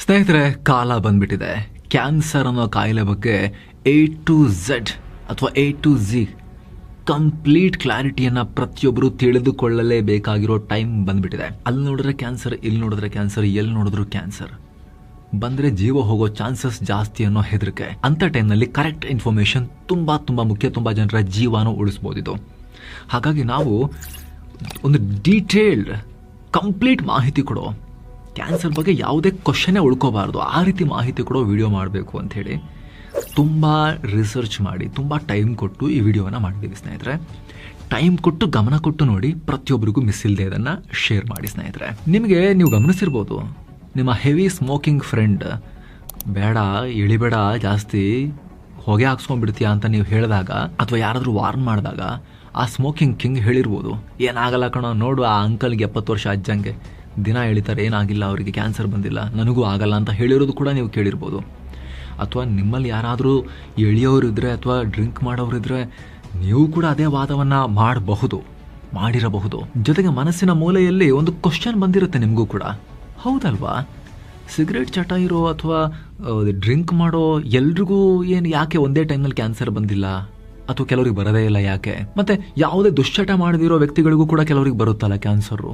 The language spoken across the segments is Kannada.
ಸ್ನೇಹಿತರೆ, ಕಾಲ ಬಂದ್ಬಿಟ್ಟಿದೆ. ಕ್ಯಾನ್ಸರ್ ಅನ್ನೋ ಕಾಯಿಲೆ ಬಗ್ಗೆ A to Z ಅಥವಾ A to Z ಕಂಪ್ಲೀಟ್ ಕ್ಲಾರಿಟಿಯನ್ನ ಪ್ರತಿಯೊಬ್ಬರು ತಿಳಿದುಕೊಳ್ಳಲೇಬೇಕಾಗಿರೋ ಟೈಮ್ ಬಂದ್ಬಿಟ್ಟಿದೆ. ಅಲ್ಲಿ ನೋಡಿದ್ರೆ ಕ್ಯಾನ್ಸರ್, ಇಲ್ಲಿ ನೋಡಿದ್ರೆ ಕ್ಯಾನ್ಸರ್, ಎಲ್ಲಿ ನೋಡಿದ್ರು ಕ್ಯಾನ್ಸರ್. ಬಂದ್ರೆ ಜೀವ ಹೋಗೋ ಚಾನ್ಸಸ್ ಜಾಸ್ತಿ ಅನ್ನೋ ಹೆದರಿಕೆ. ಅಂತ ಟೈಮ್ನಲ್ಲಿ ಕರೆಕ್ಟ್ ಇನ್ಫಾರ್ಮೇಶನ್ ತುಂಬಾ ತುಂಬಾ ಮುಖ್ಯ. ತುಂಬಾ ಜನರ ಜೀವನ ಉಳಿಸ್ಬೋದಿತ್ತು. ಹಾಗಾಗಿ ನಾವು ಒಂದು ಡೀಟೇಲ್ಡ್ ಕಂಪ್ಲೀಟ್ ಮಾಹಿತಿ ಕೊಡೋ, ಕ್ಯಾನ್ಸರ್ ಬಗ್ಗೆ ಯಾವುದೇ ಕ್ವಶನ್ನೇ ಉಳ್ಕೋಬಾರ್ದು, ಆ ರೀತಿ ಮಾಹಿತಿ ಕೊಡೋ ವಿಡಿಯೋ ಮಾಡಬೇಕು ಅಂತ ಹೇಳಿ ತುಂಬ ರಿಸರ್ಚ್ ಮಾಡಿ ತುಂಬ ಟೈಮ್ ಕೊಟ್ಟು ಈ ವಿಡಿಯೋನ ಮಾಡಿದ್ದೀವಿ ಸ್ನೇಹಿತರೆ. ಟೈಮ್ ಕೊಟ್ಟು ಗಮನ ಕೊಟ್ಟು ನೋಡಿ, ಪ್ರತಿಯೊಬ್ಬರಿಗೂ ಮಿಸ್ ಇಲ್ಲದೆ ಇದನ್ನು ಶೇರ್ ಮಾಡಿ ಸ್ನೇಹಿತರೆ. ನಿಮಗೆ ನೀವು ಗಮನಿಸಿರ್ಬೋದು, ನಿಮ್ಮ ಹೆವಿ ಸ್ಮೋಕಿಂಗ್ ಫ್ರೆಂಡ್ ಬೇಡ ಇಳಿಬೇಡ ಜಾಸ್ತಿ ಹೊಗೆ ಹಾಕ್ಸ್ಕೊಂಡ್ಬಿಡ್ತೀಯಾ ಅಂತ ನೀವು ಹೇಳಿದಾಗ ಅಥವಾ ಯಾರಾದರೂ ವಾರ್ನ್ ಮಾಡಿದಾಗ ಆ ಸ್ಮೋಕಿಂಗ್ ಕಿಂಗ್ ಹೇಳಿರ್ಬೋದು, ಏನಾಗಲ್ಲ ಕಣೋ, ನೋಡು ಆ ಅಂಕಲ್ಗೆ 70 ವರ್ಷ ಅಜ್ಜಂಗೆ ದಿನ ಎಳಿತಾರೆ, ಏನಾಗಿಲ್ಲ, ಅವರಿಗೆ ಕ್ಯಾನ್ಸರ್ ಬಂದಿಲ್ಲ, ನನಗೂ ಆಗಲ್ಲ ಅಂತ ಹೇಳಿರೋದು ಕೂಡ ನೀವು ಕೇಳಿರ್ಬೋದು. ಅಥವಾ ನಿಮ್ಮಲ್ಲಿ ಯಾರಾದರೂ ಎಳೆಯೋರಿದ್ರೆ ಅಥವಾ ಡ್ರಿಂಕ್ ಮಾಡೋರಿದ್ರೆ ನೀವು ಕೂಡ ಅದೇ ವಾದವನ್ನು ಮಾಡಿರಬಹುದು. ಜೊತೆಗೆ ಮನಸ್ಸಿನ ಮೂಲೆಯಲ್ಲಿ ಒಂದು ಕ್ವಶನ್ ಬಂದಿರುತ್ತೆ ನಿಮಗೂ ಕೂಡ, ಹೌದಲ್ವಾ, ಸಿಗರೇಟ್ ಚಟ ಇರೋ ಅಥವಾ ಡ್ರಿಂಕ್ ಮಾಡೋ ಎಲ್ರಿಗೂ ಏನು ಯಾಕೆ ಒಂದೇ ಟೈಮ್ನಲ್ಲಿ ಕ್ಯಾನ್ಸರ್ ಬಂದಿಲ್ಲ, ಅಥವಾ ಕೆಲವ್ರಿಗೆ ಬರೋದೇ ಇಲ್ಲ ಯಾಕೆ? ಮತ್ತೆ ಯಾವುದೇ ದುಶ್ಚಟ ಮಾಡದಿರೋ ವ್ಯಕ್ತಿಗಳಿಗೂ ಕೂಡ ಕೆಲವ್ರಿಗೆ ಬರುತ್ತಲ್ಲ ಕ್ಯಾನ್ಸರು.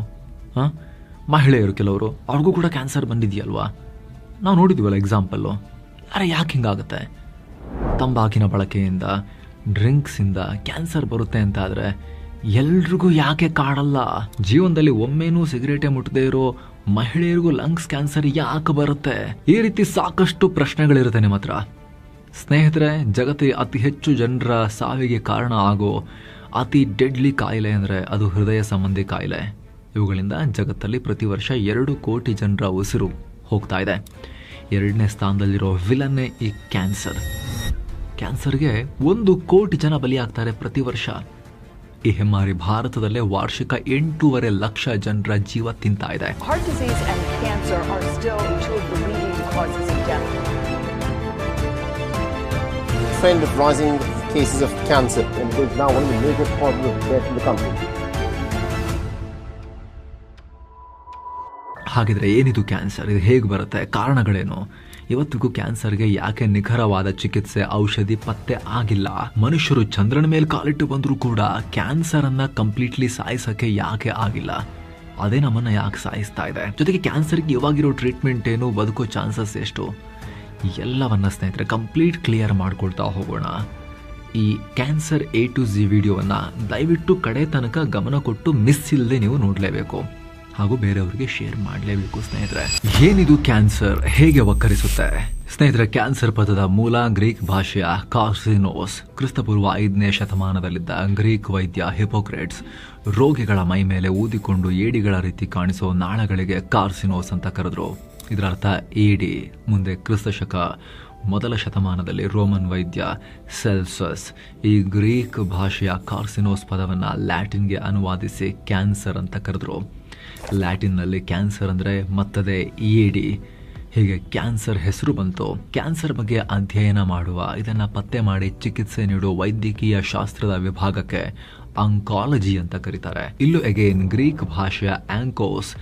ಮಹಿಳೆಯರು ಕೆಲವರು, ಅವ್ರಿಗೂ ಕೂಡ ಕ್ಯಾನ್ಸರ್ ಬಂದಿದೆಯಲ್ವಾ? ನಾವು ನೋಡಿದ್ವಲ್ಲ ಎಕ್ಸಾಂಪಲ್ಲು. ಅರೆ ಯಾಕೆ ಹಿಂಗಾಗುತ್ತೆ? ತಂಬಾಕಿನ ಬಳಕೆಯಿಂದ, ಡ್ರಿಂಕ್ಸಿಂದ ಕ್ಯಾನ್ಸರ್ ಬರುತ್ತೆ ಅಂತ ಆದರೆ ಎಲ್ರಿಗೂ ಯಾಕೆ ಕಾಡಲ್ಲ? ಜೀವನದಲ್ಲಿ ಒಮ್ಮೆನೂ ಸಿಗರೇಟೇ ಮುಟ್ಟದೇ ಇರೋ ಮಹಿಳೆಯರಿಗೂ ಲಂಗ್ಸ್ ಕ್ಯಾನ್ಸರ್ ಯಾಕೆ ಬರುತ್ತೆ? ಈ ರೀತಿ ಸಾಕಷ್ಟು ಪ್ರಶ್ನೆಗಳಿರುತ್ತೆ ನಿಮ್ಮ ಹತ್ರ. ಸ್ನೇಹಿತರೆ, ಜಗತ್ತಿಗೆ ಅತಿ ಹೆಚ್ಚು ಜನರ ಸಾವಿಗೆ ಕಾರಣ ಆಗೋ ಅತಿ ಡೆಡ್ಲಿ ಕಾಯಿಲೆ ಅಂದರೆ ಅದು ಹೃದಯ ಸಂಬಂಧಿ ಕಾಯಿಲೆ. ಇವುಗಳಿಂದ ಜಗತ್ತಲ್ಲಿ ಪ್ರತಿ ವರ್ಷ 2 ಕೋಟಿ ಜನರ ಉಸಿರು ಹೋಗ್ತಾ ಇದೆ. 2ನೇ ಸ್ಥಾನದಲ್ಲಿರೋ ವಿಲನ್ನೇ ಈ ಕ್ಯಾನ್ಸರ್. ಕ್ಯಾನ್ಸರ್ಗೆ 1 ಕೋಟಿ ಜನ ಬಲಿಯಾಗ್ತಾರೆ ಪ್ರತಿ ವರ್ಷ. ಈ ಹೆಮ್ಮಾರಿ ಭಾರತದಲ್ಲೇ ವಾರ್ಷಿಕ 8.5 ಲಕ್ಷ ಜನರ ಜೀವ ತಿಂತಾ ಇದೆ. Heart disease and cancer are still 2 of the leading causes of death. Trend of rising cases of cancer and is now one of the major causes of death in the country. ಹಾಗಿದ್ರೆ ಏನಿದು ಕ್ಯಾನ್ಸರ್? ಇದು ಹೇಗೆ ಬರುತ್ತೆ? ಕಾರಣಗಳೇನು? ಇವತ್ತಿಗೂ ಕ್ಯಾನ್ಸರ್ಗೆ ಯಾಕೆ ನಿಖರವಾದ ಚಿಕಿತ್ಸೆ, ಔಷಧಿ ಪತ್ತೆ ಆಗಿಲ್ಲ? ಮನುಷ್ಯರು ಚಂದ್ರನ ಮೇಲೆ ಕಾಲಿಟ್ಟು ಬಂದರೂ ಕೂಡ ಕ್ಯಾನ್ಸರ್ ಅನ್ನ ಕಂಪ್ಲೀಟ್ಲಿ ಸಾಯಿಸಕ್ಕೆ ಯಾಕೆ ಆಗಿಲ್ಲ? ಅದೇ ನಮ್ಮನ್ನ ಯಾಕೆ ಸಾಯಿಸ್ತಾ ಇದೆ? ಜೊತೆಗೆ ಕ್ಯಾನ್ಸರ್ಗೆ ಇವಾಗಿರೋ ಟ್ರೀಟ್ಮೆಂಟ್ ಏನು, ಬದುಕೋ ಚಾನ್ಸಸ್ ಎಷ್ಟು, ಎಲ್ಲವನ್ನ ಸ್ನೇಹಿತರೆ ಕಂಪ್ಲೀಟ್ ಕ್ಲಿಯರ್ ಮಾಡ್ಕೊಳ್ತಾ ಹೋಗೋಣ. ಈ ಕ್ಯಾನ್ಸರ್ A to Z ವಿಡಿಯೋವನ್ನ ದಯವಿಟ್ಟು ಕಡೆ ತನಕ ಗಮನ ಕೊಟ್ಟು ಮಿಸ್ ಇಲ್ಲದೆ ನೀವು ನೋಡಲೇಬೇಕು ಹಾಗೂ ಬೇರೆಯವರಿಗೆ ಶೇರ್ ಮಾಡಲೇಬೇಕು ಸ್ನೇಹಿತರೆ. ಏನಿದು ಕ್ಯಾನ್ಸರ್? ಹೇಗೆ ವಕ್ಕರಿಸುತ್ತೆ? ಸ್ನೇಹಿತರೆ, ಕ್ಯಾನ್ಸರ್ ಪದದ ಮೂಲ ಗ್ರೀಕ್ ಭಾಷೆಯ ಕಾರ್ಸಿನೋಸ್. ಕ್ರಿಸ್ತಪೂರ್ವ 5ನೇ ಶತಮಾನದಲ್ಲಿದ್ದ ಗ್ರೀಕ್ ವೈದ್ಯ ಹಿಪೋಕ್ರೇಟ್ಸ್ ರೋಗಿಗಳ ಮೈ ಮೇಲೆ ಊದಿಕೊಂಡು ಏಡಿಗಳ ರೀತಿ ಕಾಣಿಸೋ ನಾಳಗಳಿಗೆ ಕಾರ್ಸಿನೋಸ್ ಅಂತ ಕರೆದ್ರು. ಇದರ ಅರ್ಥ ಏಡಿ. ಮುಂದೆ ಕ್ರಿಸ್ತಶಕ 1ನೇ ಶತಮಾನದಲ್ಲಿ ರೋಮನ್ ವೈದ್ಯ ಸೆಲ್ಸಸ್ ಈ ಗ್ರೀಕ್ ಭಾಷೆಯ ಕಾರ್ಸಿನೋಸ್ ಪದವನ್ನ ಲ್ಯಾಟಿನ್ಗೆ ಅನುವಾದಿಸಿ ಕ್ಯಾನ್ಸರ್ ಅಂತ ಕರೆದ್ರು. ಲ್ಯಾಟಿನ್ನಲ್ಲಿ ಕ್ಯಾನ್ಸರ್ ಅಂದರೆ ಮತ್ತದೇ ಏಡಿ. ಹೀಗೆ ಕ್ಯಾನ್ಸರ್ ಹೆಸರು ಬಂತು. ಕ್ಯಾನ್ಸರ್ ಬಗ್ಗೆ ಅಧ್ಯಯನ ಮಾಡುವ, ಇದನ್ನು ಪತ್ತೆ ಮಾಡಿ ಚಿಕಿತ್ಸೆ ನೀಡುವ ವೈದ್ಯಕೀಯ ಶಾಸ್ತ್ರದ ವಿಭಾಗಕ್ಕೆ ಆಂಕಾಲಜಿ ಅಂತ ಕರೀತಾರೆ. ಇಲ್ಲೂ ಅಗೇನ್ ಗ್ರೀಕ್ ಭಾಷೆಯ ಆಂಕೋಸ್,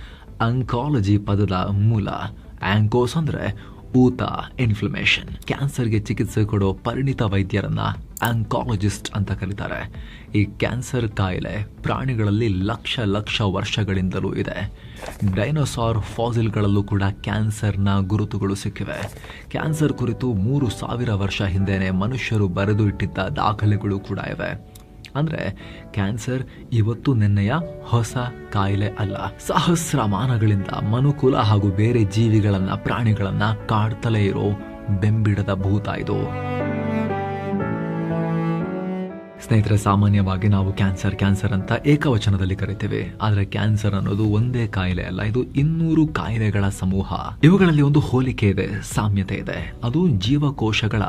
ಆಂಕಾಲಜಿ ಪದದ ಮೂಲ. ಆಂಕೋಸ್ ಅಂದರೆ ಊತ, ಇನ್ಫ್ಲಮೇಷನ್. ಕ್ಯಾನ್ಸರ್ಗೆ ಚಿಕಿತ್ಸೆ ಕೊಡೋ ಪರಿಣಿತ ವೈದ್ಯರನ್ನ ಆಂಕಾಲಜಿಸ್ಟ್ ಅಂತ ಕರೀತಾರೆ. ಈ ಕ್ಯಾನ್ಸರ್ ಕಾಯಿಲೆ ಪ್ರಾಣಿಗಳಲ್ಲಿ ಲಕ್ಷ ವರ್ಷಗಳಿಂದಲೂ ಇದೆ. ಡೈನೋಸಾರ್ ಫಾಸಿಲ್ಗಳಲ್ಲೂ ಕೂಡ ಕ್ಯಾನ್ಸರ್ನ ಗುರುತುಗಳು ಸಿಕ್ಕಿವೆ. ಕ್ಯಾನ್ಸರ್ ಕುರಿತು 3000 ವರ್ಷ ಹಿಂದೆನೆ ಮನುಷ್ಯರು ಬರೆದು ಇಟ್ಟಿದ್ದ ದಾಖಲೆಗಳು ಕೂಡ ಇವೆ. ಅಂದ್ರೆ ಕ್ಯಾನ್ಸರ್ ಇವತ್ತು ನಿನ್ನೆಯ ಹೊಸ ಕಾಯಿಲೆ ಅಲ್ಲ. ಸಹಸ್ರಮಾನಗಳಿಂದ ಮನುಕುಲ ಹಾಗೂ ಬೇರೆ ಜೀವಿಗಳನ್ನ, ಪ್ರಾಣಿಗಳನ್ನ ಕಾಡ್ತಲೇ ಇರೋ ಬೆಂಬಿಡದ ಭೂತ ಇದು. ಸ್ನೇಹಿತರೆ, ಸಾಮಾನ್ಯವಾಗಿ ನಾವು ಕ್ಯಾನ್ಸರ್ ಅಂತ ಏಕವಚನದಲ್ಲಿ ಕರಿತೇವೆ. ಆದರೆ ಕ್ಯಾನ್ಸರ್ ಅನ್ನೋದು ಒಂದೇ ಕಾಯಿಲೆ ಅಲ್ಲ, ಇದು 200 ಕಾಯಿಲೆಗಳ ಸಮೂಹ. ಇವುಗಳಲ್ಲಿ ಒಂದು ಹೋಲಿಕೆ ಇದೆ, ಸಾಮ್ಯತೆ ಇದೆ. ಅದು ಜೀವಕೋಶಗಳ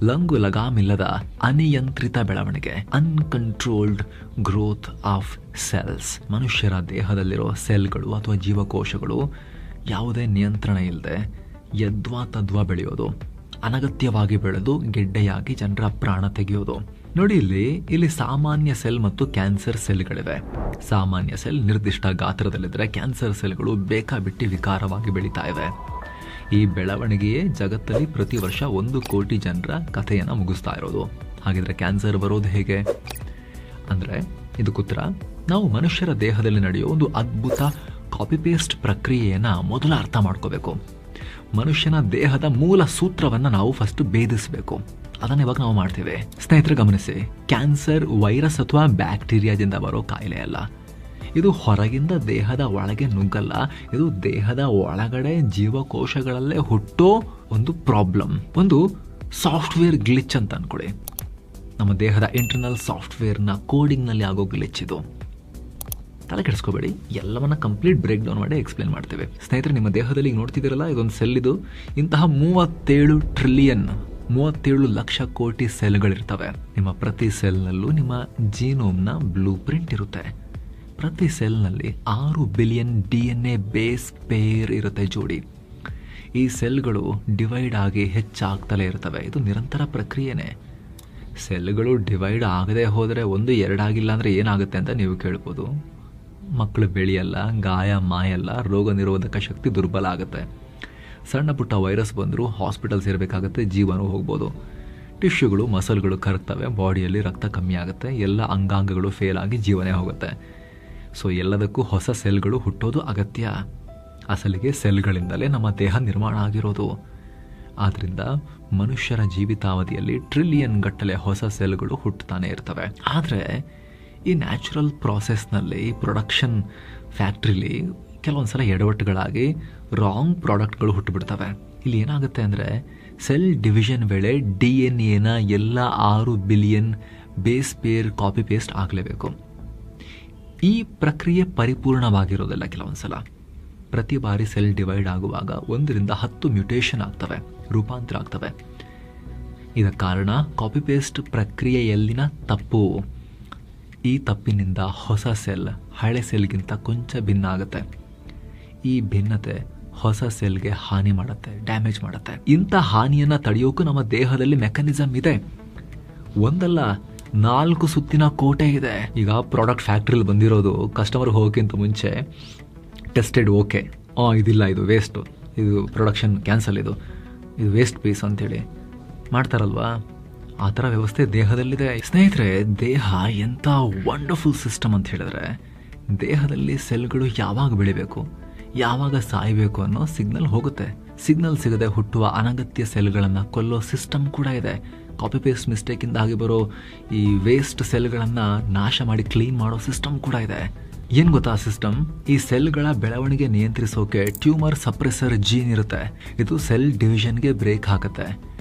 ಲಂಗು ಲಗಾಮಿಲ್ಲದ ಅನಿಯಂತ್ರಿತ ಬೆಳವಣಿಗೆ, ಅನ್ಕಂಟ್ರೋಲ್ಡ್ ಗ್ರೋತ್ ಆಫ್ ಸೆಲ್ಸ್. ಮನುಷ್ಯರ ದೇಹದಲ್ಲಿರೋ ಸೆಲ್ಗಳು ಅಥವಾ ಜೀವಕೋಶಗಳು ಯಾವುದೇ ನಿಯಂತ್ರಣ ಇಲ್ಲದೆ ಯದ್ವಾ ತದ್ವಾ ಬೆಳೆಯೋದು, ಅನಗತ್ಯವಾಗಿ ಬೆಳೆದು ಗೆಡ್ಡೆಯಾಗಿ ಜನರ ಪ್ರಾಣ ತೆಗೆಯೋದು. ನೋಡಿ, ಇಲ್ಲಿ ಸಾಮಾನ್ಯ ಸೆಲ್ ಮತ್ತು ಕ್ಯಾನ್ಸರ್ ಸೆಲ್ಗಳಿವೆ. ಸಾಮಾನ್ಯ ಸೆಲ್ ನಿರ್ದಿಷ್ಟ ಗಾತ್ರದಲ್ಲಿದ್ದರೆ ಕ್ಯಾನ್ಸರ್ ಸೆಲ್ಗಳು ಬೇಕಾಬಿಟ್ಟಿ ವಿಕಾರವಾಗಿ ಬೆಳೀತಾ ಇವೆ. ಈ ಬೆಳವಣಿಗೆಯೇ ಜಗತ್ತಲ್ಲಿ ಪ್ರತಿ ವರ್ಷ 1 ಕೋಟಿ ಜನರ ಕಥೆಯನ್ನು ಮುಗಿಸ್ತಾ ಇರೋದು. ಹಾಗಿದ್ರೆ ಕ್ಯಾನ್ಸರ್ ಬರೋದು ಹೇಗೆ ಅಂದರೆ ಇದಕ್ಕುತ್ತರ ನಾವು ಮನುಷ್ಯರ ದೇಹದಲ್ಲಿ ನಡೆಯೋ ಒಂದು ಅದ್ಭುತ ಕಾಪಿ ಪೇಸ್ಟ್ ಪ್ರಕ್ರಿಯೆಯನ್ನು ಮೊದಲು ಅರ್ಥ ಮಾಡ್ಕೋಬೇಕು. ಮನುಷ್ಯನ ದೇಹದ ಮೂಲ ಸೂತ್ರವನ್ನು ನಾವು ಫಸ್ಟ್ ಭೇದಿಸಬೇಕು. ಅದನ್ನು ಇವಾಗ ನಾವು ಮಾಡ್ತೇವೆ. ಸ್ನೇಹಿತರೆ ಗಮನಿಸಿ, ಕ್ಯಾನ್ಸರ್ ವೈರಸ್ ಅಥವಾ ಬ್ಯಾಕ್ಟೀರಿಯಾದಿಂದ ಬರೋ ಕಾಯಿಲೆ ಅಲ್ಲ. ಇದು ಹೊರಗಿಂದ ದೇಹದ ಒಳಗೆ ನುಗ್ಗಲ್ಲ. ಇದು ದೇಹದ ಒಳಗಡೆ ಜೀವಕೋಶಗಳಲ್ಲೇ ಹುಟ್ಟೋ ಒಂದು ಪ್ರಾಬ್ಲಮ್, ಒಂದು ಸಾಫ್ಟ್ವೇರ್ ಗ್ಲಿಚ್ ಅಂತ ಅನ್ಕೊಳ್ಳಿ. ನಮ್ಮ ದೇಹದ ಇಂಟರ್ನಲ್ ಸಾಫ್ಟ್ವೇರ್ನ ಕೋಡಿಂಗ್ನಲ್ಲಿ ಆಗೋ ಗ್ಲಿಚ್ ಇದು. ತಲೆ ಕೆಡಿಸ್ಕೋಬೇಡಿ, ಎಲ್ಲವನ್ನ ಕಂಪ್ಲೀಟ್ ಬ್ರೇಕ್ ಡೌನ್ ಮಾಡಿ ಎಕ್ಸ್ಪ್ಲೇನ್ ಮಾಡ್ತೇವೆ. ಸ್ನೇಹಿತರೆ, ನಿಮ್ಮ ದೇಹದಲ್ಲಿ ಈಗ ನೋಡ್ತಿದ್ದೀರಲ್ಲ, ಇದೊಂದು ಸೆಲ್. ಇದು ಇಂತಹ 37 ಲಕ್ಷ ಕೋಟಿ ಸೆಲ್ಗಳಿರ್ತವೆ. ನಿಮ್ಮ ಪ್ರತಿ ಸೆಲ್ನಲ್ಲೂ ನಿಮ್ಮ ಜೀನೋಮ್ನ ಬ್ಲೂ ಪ್ರಿಂಟ್ ಇರುತ್ತೆ. ಪ್ರತಿ ಸೆಲ್ನಲ್ಲಿ 6 ಬಿಲಿಯನ್ DNA ಬೇಸ್ ಪೇರ್ ಇರುತ್ತೆ, ಜೋಡಿ. ಈ ಸೆಲ್ಗಳು ಡಿವೈಡ್ ಆಗಿ ಹೆಚ್ಚಾಗ್ತಲೇ ಇರ್ತವೆ. ಇದು ನಿರಂತರ ಪ್ರಕ್ರಿಯೆನೇ. ಸೆಲ್ಗಳು ಡಿವೈಡ್ ಆಗದೆ ಹೋದರೆ 1, 2 ಆಗಿಲ್ಲ ಅಂದರೆ ಏನಾಗುತ್ತೆ ಅಂತ ನೀವು ಕೇಳ್ಬೋದು. ಮಕ್ಕಳು ಬೆಳೆಯಲ್ಲ, ಗಾಯ ಮಾಯಲ್ಲ, ರೋಗ ನಿರೋಧಕ ಶಕ್ತಿ ದುರ್ಬಲ ಆಗುತ್ತೆ. ಸಣ್ಣ ಪುಟ್ಟ ವೈರಸ್ ಬಂದರೂ ಹಾಸ್ಪಿಟಲ್ ಸೇರಬೇಕಾಗತ್ತೆ, ಜೀವನೂ ಹೋಗ್ಬೋದು. ಟಿಶ್ಯೂಗಳು, ಮಸಲ್ಗಳು ಕರಗ್ತವೆ, ಬಾಡಿಯಲ್ಲಿ ರಕ್ತ ಕಮ್ಮಿ ಆಗುತ್ತೆ, ಎಲ್ಲ ಅಂಗಾಂಗಗಳು ಫೇಲ್ ಆಗಿ ಜೀವನೇ ಹೋಗುತ್ತೆ. ಸೊ ಎಲ್ಲದಕ್ಕೂ ಹೊಸ ಸೆಲ್ಗಳು ಹುಟ್ಟೋದು ಅಗತ್ಯ. ಅಸಲಿಗೆ ಸೆಲ್ಗಳಿಂದಲೇ ನಮ್ಮ ದೇಹ ನಿರ್ಮಾಣ ಆಗಿರೋದು. ಆದ್ದರಿಂದ ಮನುಷ್ಯರ ಜೀವಿತಾವಧಿಯಲ್ಲಿ ಟ್ರಿಲಿಯನ್ ಗಟ್ಟಲೆ ಹೊಸ ಸೆಲ್ಗಳು ಹುಟ್ಟುತ್ತಾನೆ ಇರ್ತವೆ. ಆದರೆ ಈ ನ್ಯಾಚುರಲ್ ಪ್ರಾಸೆಸ್ನಲ್ಲಿ, ಪ್ರೊಡಕ್ಷನ್ ಫ್ಯಾಕ್ಟ್ರಿಲಿ ಕೆಲವೊಂದು ಸಲ ಎಡವಟ್ಟುಗಳಾಗಿ ರಾಂಗ್ ಪ್ರಾಡಕ್ಟ್ಗಳು ಹುಟ್ಟುಬಿಡ್ತವೆ. ಇಲ್ಲಿ ಏನಾಗುತ್ತೆ ಅಂದರೆ, ಸೆಲ್ ಡಿವಿಷನ್ ವೇಳೆ DNA ಎಲ್ಲ 6 billion base pair copy paste ಆಗಲೇಬೇಕು. ಈ ಪ್ರಕ್ರಿಯೆ ಪರಿಪೂರ್ಣವಾಗಿರೋದಿಲ್ಲ. ಕೆಲವೊಂದು ಸಲ ಪ್ರತಿ ಬಾರಿ ಸೆಲ್ ಡಿವೈಡ್ ಆಗುವಾಗ 1 ರಿಂದ 10 ಮ್ಯೂಟೇಷನ್ ಆಗ್ತವೆ, ರೂಪಾಂತರ ಆಗ್ತವೆ. ಇದಕ್ಕೆ ಕಾರಣ ಕಾಪಿ ಪೇಸ್ಟ್ ಪ್ರಕ್ರಿಯೆಯಲ್ಲಿನ ತಪ್ಪು. ಈ ತಪ್ಪಿನಿಂದ ಹೊಸ ಸೆಲ್ ಹಳೆ ಸೆಲ್ಗಿಂತ ಕೊಂಚ ಭಿನ್ನ ಆಗುತ್ತೆ. ಈ ಭಿನ್ನತೆ ಹೊಸ ಸೆಲ್ಗೆ ಹಾನಿ ಮಾಡುತ್ತೆ, ಡ್ಯಾಮೇಜ್ ಮಾಡುತ್ತೆ. ಇಂಥ ಹಾನಿಯನ್ನು ತಡೆಯೋಕ್ಕೂ ನಮ್ಮ ದೇಹದಲ್ಲಿ ಮೆಕ್ಯಾನಿಸಮ್ ಇದೆ. ಒಂದಲ್ಲ 4 ಸುತ್ತಿನ ಕೋಟೆ ಇದೆ. ಈಗ ಪ್ರಾಡಕ್ಟ್ ಫ್ಯಾಕ್ಟ್ರಿಲಿ ಬಂದಿರೋದು ಕಸ್ಟಮರ್ಗೆ ಹೋಗೋಕ್ಕಿಂತ ಮುಂಚೆ ಟೆಸ್ಟೆಡ್, ಓಕೆ, ಇದಿಲ್ಲ, ಇದು ವೇಸ್ಟು, ಇದು ಪ್ರೊಡಕ್ಷನ್ ಕ್ಯಾನ್ಸಲ್, ಇದು ವೇಸ್ಟ್ ಪೀಸ್ ಅಂತೇಳಿ ಮಾಡ್ತಾರಲ್ವಾ. ಆ ಥರ ವ್ಯವಸ್ಥೆ ದೇಹದಲ್ಲಿದೆ. ಸ್ನೇಹಿತರೆ, ದೇಹ ಎಂಥ ವಂಡರ್ಫುಲ್ ಸಿಸ್ಟಮ್ ಅಂತ ಹೇಳಿದ್ರೆ, ದೇಹದಲ್ಲಿ ಸೆಲ್ಗಳು ಯಾವಾಗ ಬೆಳಿಬೇಕು, ಯಾವಾಗ ಸಾಯಬೇಕು ಅನ್ನೋ ಸಿಗ್ನಲ್ ಹೋಗುತ್ತೆ. ಸಿಗ್ನಲ್ ಸಿಗದೆ ಹುಟ್ಟುವ ಅನಗತ್ಯ ಸೆಲ್ಗಳನ್ನು ಕೊಲ್ಲೋ ಸಿಸ್ಟಮ್ ಕೂಡ ಇದೆ. ಕಾಪಿ ಪೇಸ್ಟ್ ಮಿಸ್ಟೇಕಿಂದ ಆಗಿ ಬರೋ ಈ ವೇಸ್ಟ್ ಸೆಲ್ಗಳನ್ನು ನಾಶ ಮಾಡಿ ಕ್ಲೀನ್ ಮಾಡೋ ಸಿಸ್ಟಮ್ ಕೂಡ ಇದೆ. ಏನು ಗೊತ್ತಾ ಸಿಸ್ಟಮ್? ಈ ಸೆಲ್ಗಳ ಬೆಳವಣಿಗೆ ನಿಯಂತ್ರಿಸೋಕೆ ಟ್ಯೂಮರ್ ಸಪ್ರೆಸರ್ ಜೀನ್ ಇರುತ್ತೆ. ಇದು ಸೆಲ್ ಡಿವಿಷನ್ಗೆ ಬ್ರೇಕ್ ಹಾಕುತ್ತೆ.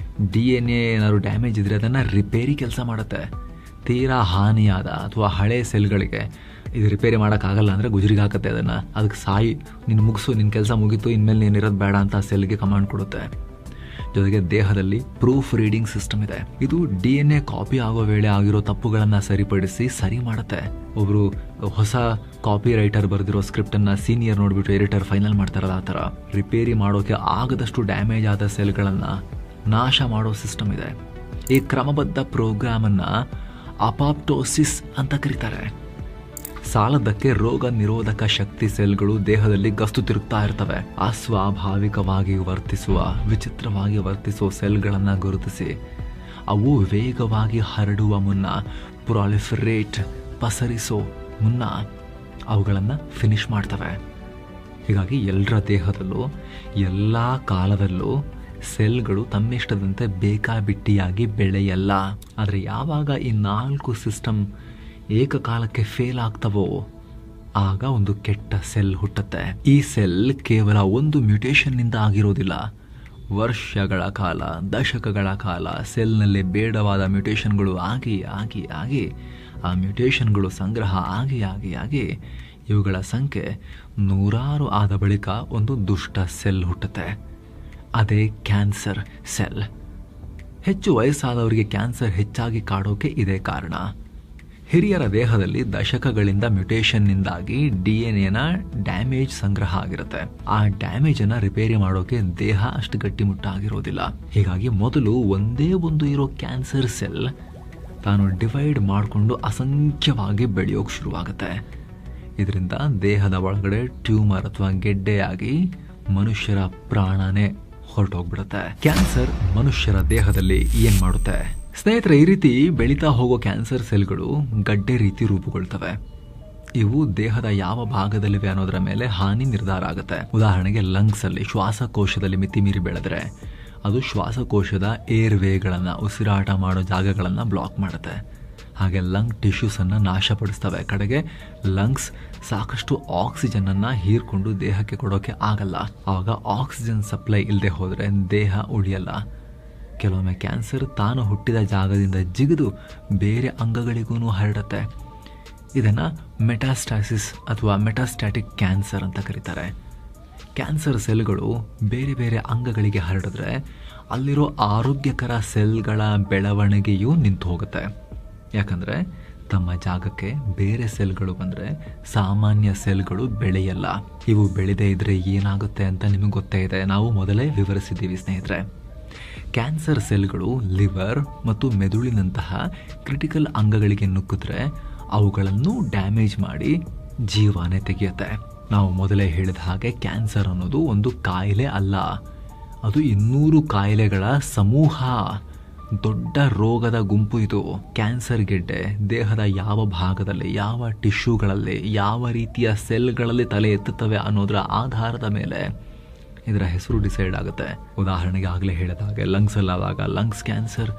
DNA ಏನಾದ್ರು ಡ್ಯಾಮೇಜ್ ಇದ್ರೆ ಅದನ್ನು ರಿಪೇರಿ ಕೆಲಸ ಮಾಡುತ್ತೆ. ತೀರಾ ಹಾನಿಯಾದ ಅಥವಾ ಹಳೆ ಸೆಲ್ಗಳಿಗೆ ಇದು ರಿಪೇರಿ ಮಾಡೋಕ್ಕಾಗಲ್ಲ ಅಂದರೆ ಗುಜರಿಗೆ ಹಾಕುತ್ತೆ. ಅದಕ್ಕೆ ಸಾಯಿ, ನೀನು ಮುಗಿಸು, ನಿನ್ನ ಕೆಲಸ ಮುಗೀತು, ಇನ್ಮೇಲೆ ನೀನಿರೋದು ಬೇಡ ಅಂತ ಸೆಲ್ಗೆ ಕಮಾಂಡ್ ಕೊಡುತ್ತೆ. ಜೊತೆಗೆ ದೇಹದಲ್ಲಿ ಪ್ರೂಫ್ ರೀಡಿಂಗ್ ಸಿಸ್ಟಮ್ ಇದೆ. ಇದು DNA ಕಾಪಿ ಆಗೋ ವೇಳೆ ಆಗಿರೋ ತಪ್ಪುಗಳನ್ನು ಸರಿಪಡಿಸಿ ಸರಿ ಮಾಡುತ್ತೆ. ಒಬ್ರು ಹೊಸ ಕಾಪಿ ರೈಟರ್ ಬರೆದಿರೋ ಸ್ಕ್ರಿಪ್ಟನ್ನು ಸೀನಿಯರ್ ನೋಡಿಬಿಟ್ಟು ಎಡಿಟರ್ ಫೈನಲ್ ಮಾಡ್ತಾರಲ್ಲ, ಆ ಥರ ರಿಪೇರಿ ಮಾಡೋಕೆ ಆಗದಷ್ಟು ಡ್ಯಾಮೇಜ್ ಆದ ಸೆಲ್ಗಳನ್ನು ನಾಶ ಮಾಡೋ ಸಿಸ್ಟಮ್ ಇದೆ. ಈ ಕ್ರಮಬದ್ಧ ಪ್ರೋಗ್ರಾಮನ್ನು ಅಪಾಪ್ಟೋಸಿಸ್ ಅಂತ ಕರೀತಾರೆ. ಸಾಲದಕ್ಕೆ ರೋಗ ನಿರೋಧಕ ಶಕ್ತಿ ಸೆಲ್ಗಳು ದೇಹದಲ್ಲಿ ಗಸ್ತು ತಿರುಗ್ತಾ ಇರ್ತವೆ. ಅಸ್ವಾಭಾವಿಕವಾಗಿ ವರ್ತಿಸುವ, ವಿಚಿತ್ರವಾಗಿ ವರ್ತಿಸುವ ಸೆಲ್ಗಳನ್ನು ಗುರುತಿಸಿ ಅವು ವೇಗವಾಗಿ ಹರಡುವ ಮುನ್ನ, ಪ್ರಾಲಿಫರೇಟ್ ಪಸರಿಸೋ ಮುನ್ನ ಅವುಗಳನ್ನು ಫಿನಿಶ್ ಮಾಡ್ತವೆ. ಹೀಗಾಗಿ ಎಲ್ಲರ ದೇಹದಲ್ಲೂ ಎಲ್ಲ ಕಾಲದಲ್ಲೂ ಸೆಲ್ಗಳು ತಮ್ಮಿಷ್ಟದಂತೆ ಬೇಕಾಬಿಟ್ಟಿಯಾಗಿ ಬೆಳೆಯಲ್ಲ. ಆದರೆ ಯಾವಾಗ ಈ 4 ಸಿಸ್ಟಮ್ ಏಕಕಾಲಕ್ಕೆ ಫೇಲ್ ಆಗ್ತವೋ ಆಗ ಒಂದು ಕೆಟ್ಟ ಸೆಲ್ ಹುಟ್ಟುತ್ತೆ. ಈ ಸೆಲ್ ಕೇವಲ ಒಂದು ಮ್ಯೂಟೇಷನ್ನಿಂದ ಆಗಿರೋದಿಲ್ಲ. ವರ್ಷಗಳ ಕಾಲ, ದಶಕಗಳ ಕಾಲ ಸೆಲ್ನಲ್ಲಿ ಬೇಡವಾದ ಮ್ಯೂಟೇಷನ್ಗಳು ಆಗಿ ಆಗಿ ಆಗಿ ಆ ಮ್ಯೂಟೇಷನ್ಗಳು ಸಂಗ್ರಹ ಆಗಿ ಆಗಿ ಆಗಿ ಇವುಗಳ ಸಂಖ್ಯೆ 100 ಆದ ಬಳಿಕ ಒಂದು ದುಷ್ಟ ಸೆಲ್ ಹುಟ್ಟುತ್ತೆ. ಅದೇ ಕ್ಯಾನ್ಸರ್ ಸೆಲ್. ಹೆಚ್ಚು ವಯಸ್ಸಾದವರಿಗೆ ಕ್ಯಾನ್ಸರ್ ಹೆಚ್ಚಾಗಿ ಕಾಡೋಕೆ ಇದೇ ಕಾರಣ. ಹಿರಿಯರ ದೇಹದಲ್ಲಿ ದಶಕಗಳಿಂದ ಮ್ಯೂಟೇಷನ್ನಿಂದಾಗಿ DNA ಡ್ಯಾಮೇಜ್ ಸಂಗ್ರಹ ಆಗಿರುತ್ತೆ. ಆ ಡ್ಯಾಮೇಜನ್ನು ರಿಪೇರಿ ಮಾಡೋಕೆ ದೇಹ ಅಷ್ಟು ಗಟ್ಟಿಮುಟ್ಟಾಗಿರೋದಿಲ್ಲ. ಹೀಗಾಗಿ ಮೊದಲು ಒಂದೇ ಒಂದು ಇರೋ ಕ್ಯಾನ್ಸರ್ ಸೆಲ್ ತಾನು ಡಿವೈಡ್ ಮಾಡಿಕೊಂಡು ಅಸಂಖ್ಯವಾಗಿ ಬೆಳೆಯೋಕೆ ಶುರುವಾಗುತ್ತೆ. ಇದರಿಂದ ದೇಹದ ಒಳಗಡೆ ಟ್ಯೂಮರ್ ಅಥವಾ ಗೆಡ್ಡೆಯಾಗಿ ಮನುಷ್ಯರ ಪ್ರಾಣನೇ ಹೊರಟೋಗ್ಬಿಡುತ್ತೆ. ಕ್ಯಾನ್ಸರ್ ಮನುಷ್ಯರ ದೇಹದಲ್ಲಿ ಏನ್ ಮಾಡುತ್ತೆ ಸ್ನೇಹಿತರೆ? ಈ ರೀತಿ ಬೆಳೀತಾ ಹೋಗೋ ಕ್ಯಾನ್ಸರ್ ಸೆಲ್ಗಳು ಗಡ್ಡೆ ರೀತಿ ರೂಪುಗೊಳ್ತವೆ. ಇವು ದೇಹದ ಯಾವ ಭಾಗದಲ್ಲಿವೆ ಅನ್ನೋದರ ಮೇಲೆ ಹಾನಿ ನಿರ್ಧಾರ ಆಗುತ್ತೆ. ಉದಾಹರಣೆಗೆ ಲಂಗ್ಸ್ ಅಲ್ಲಿ, ಶ್ವಾಸಕೋಶದಲ್ಲಿ ಮಿತಿ ಮೀರಿ ಬೆಳೆದ್ರೆ ಅದು ಶ್ವಾಸಕೋಶದ ಏರ್ವೇಗಳನ್ನ, ಉಸಿರಾಟ ಮಾಡೋ ಜಾಗಗಳನ್ನ ಬ್ಲಾಕ್ ಮಾಡುತ್ತೆ. ಹಾಗೆ ಲಂಗ್ ಟಿಶ್ಯೂಸ್ ಅನ್ನ ನಾಶಪಡಿಸ್ತವೆ. ಕಡೆಗೆ ಲಂಗ್ಸ್ ಸಾಕಷ್ಟು ಆಕ್ಸಿಜನ್ ಅನ್ನ ಹೀರ್ಕೊಂಡು ದೇಹಕ್ಕೆ ಕೊಡೋಕೆ ಆಗಲ್ಲ. ಆವಾಗ ಆಕ್ಸಿಜನ್ ಸಪ್ಲೈ ಇಲ್ಲದೆ ಹೋದ್ರೆ ದೇಹ ಉಳಿಯಲ್ಲ. ಕೆಲವೊಮ್ಮೆ ಕ್ಯಾನ್ಸರ್ ತಾನು ಹುಟ್ಟಿದ ಜಾಗದಿಂದ ಜಿಗಿದು ಬೇರೆ ಅಂಗಗಳಿಗೂ ಹರಡುತ್ತೆ. ಇದನ್ನ ಮೆಟಾಸ್ಟಾಸಿಸ್ ಅಥವಾ ಮೆಟಾಸ್ಟ್ಯಾಟಿಕ್ ಕ್ಯಾನ್ಸರ್ ಅಂತ ಕರೀತಾರೆ. ಕ್ಯಾನ್ಸರ್ ಸೆಲ್ಗಳು ಬೇರೆ ಬೇರೆ ಅಂಗಗಳಿಗೆ ಹರಡಿದ್ರೆ ಅಲ್ಲಿರೋ ಆರೋಗ್ಯಕರ ಸೆಲ್ಗಳ ಬೆಳವಣಿಗೆಯೂ ನಿಂತು ಹೋಗುತ್ತೆ. ಯಾಕಂದ್ರೆ ತಮ್ಮ ಜಾಗಕ್ಕೆ ಬೇರೆ ಸೆಲ್ಗಳು ಬಂದ್ರೆ ಸಾಮಾನ್ಯ ಸೆಲ್ಗಳು ಬೆಳೆಯಲ್ಲ. ಇವು ಬೆಳೆದೇ ಇದ್ರೆ ಏನಾಗುತ್ತೆ ಅಂತ ನಿಮಗೆ ಗೊತ್ತೇ ಇದೆ, ನಾವು ಮೊದಲೇ ವಿವರಿಸಿದ್ದೀವಿ ಸ್ನೇಹಿತರೆ. ಕ್ಯಾನ್ಸರ್ ಸೆಲ್ಗಳು ಲಿವರ್ ಮತ್ತು ಮೆದುಳಿನಂತಹ ಕ್ರಿಟಿಕಲ್ ಅಂಗಗಳಿಗೆ ನುಗ್ಗಿದ್ರೆ ಅವುಗಳನ್ನು ಡ್ಯಾಮೇಜ್ ಮಾಡಿ ಜೀವನೇ ತೆಗೆಯುತ್ತೆ. ನಾವು ಮೊದಲೇ ಹೇಳಿದ ಹಾಗೆ ಕ್ಯಾನ್ಸರ್ ಅನ್ನೋದು ಒಂದು ಕಾಯಿಲೆ ಅಲ್ಲ, ಅದು 200 ಕಾಯಿಲೆಗಳ ಸಮೂಹ, ದೊಡ್ಡ ರೋಗದ ಗುಂಪು ಇದು. ಕ್ಯಾನ್ಸರ್ ಗೆಡ್ಡೆ ದೇಹದ ಯಾವ ಭಾಗದಲ್ಲಿ, ಯಾವ ಟಿಶ್ಯೂಗಳಲ್ಲಿ, ಯಾವ ರೀತಿಯ ಸೆಲ್ಗಳಲ್ಲಿ ತಲೆ ಎತ್ತುತ್ತವೆ ಅನ್ನೋದರ ಆಧಾರದ ಮೇಲೆ ಇದರ ಹೆಸರು ಡಿಸೈಡ್ ಆಗುತ್ತೆ. ಉದಾಹರಣೆಗೆ ಆಗಲೇ ಹೇಳಿದ ಹಾಗೆ ಲಂಗ್ಸ್ ಅಲ್ಲಾದಾಗ ಲಂಗ್ಸ್ ಕ್ಯಾನ್ಸರ್,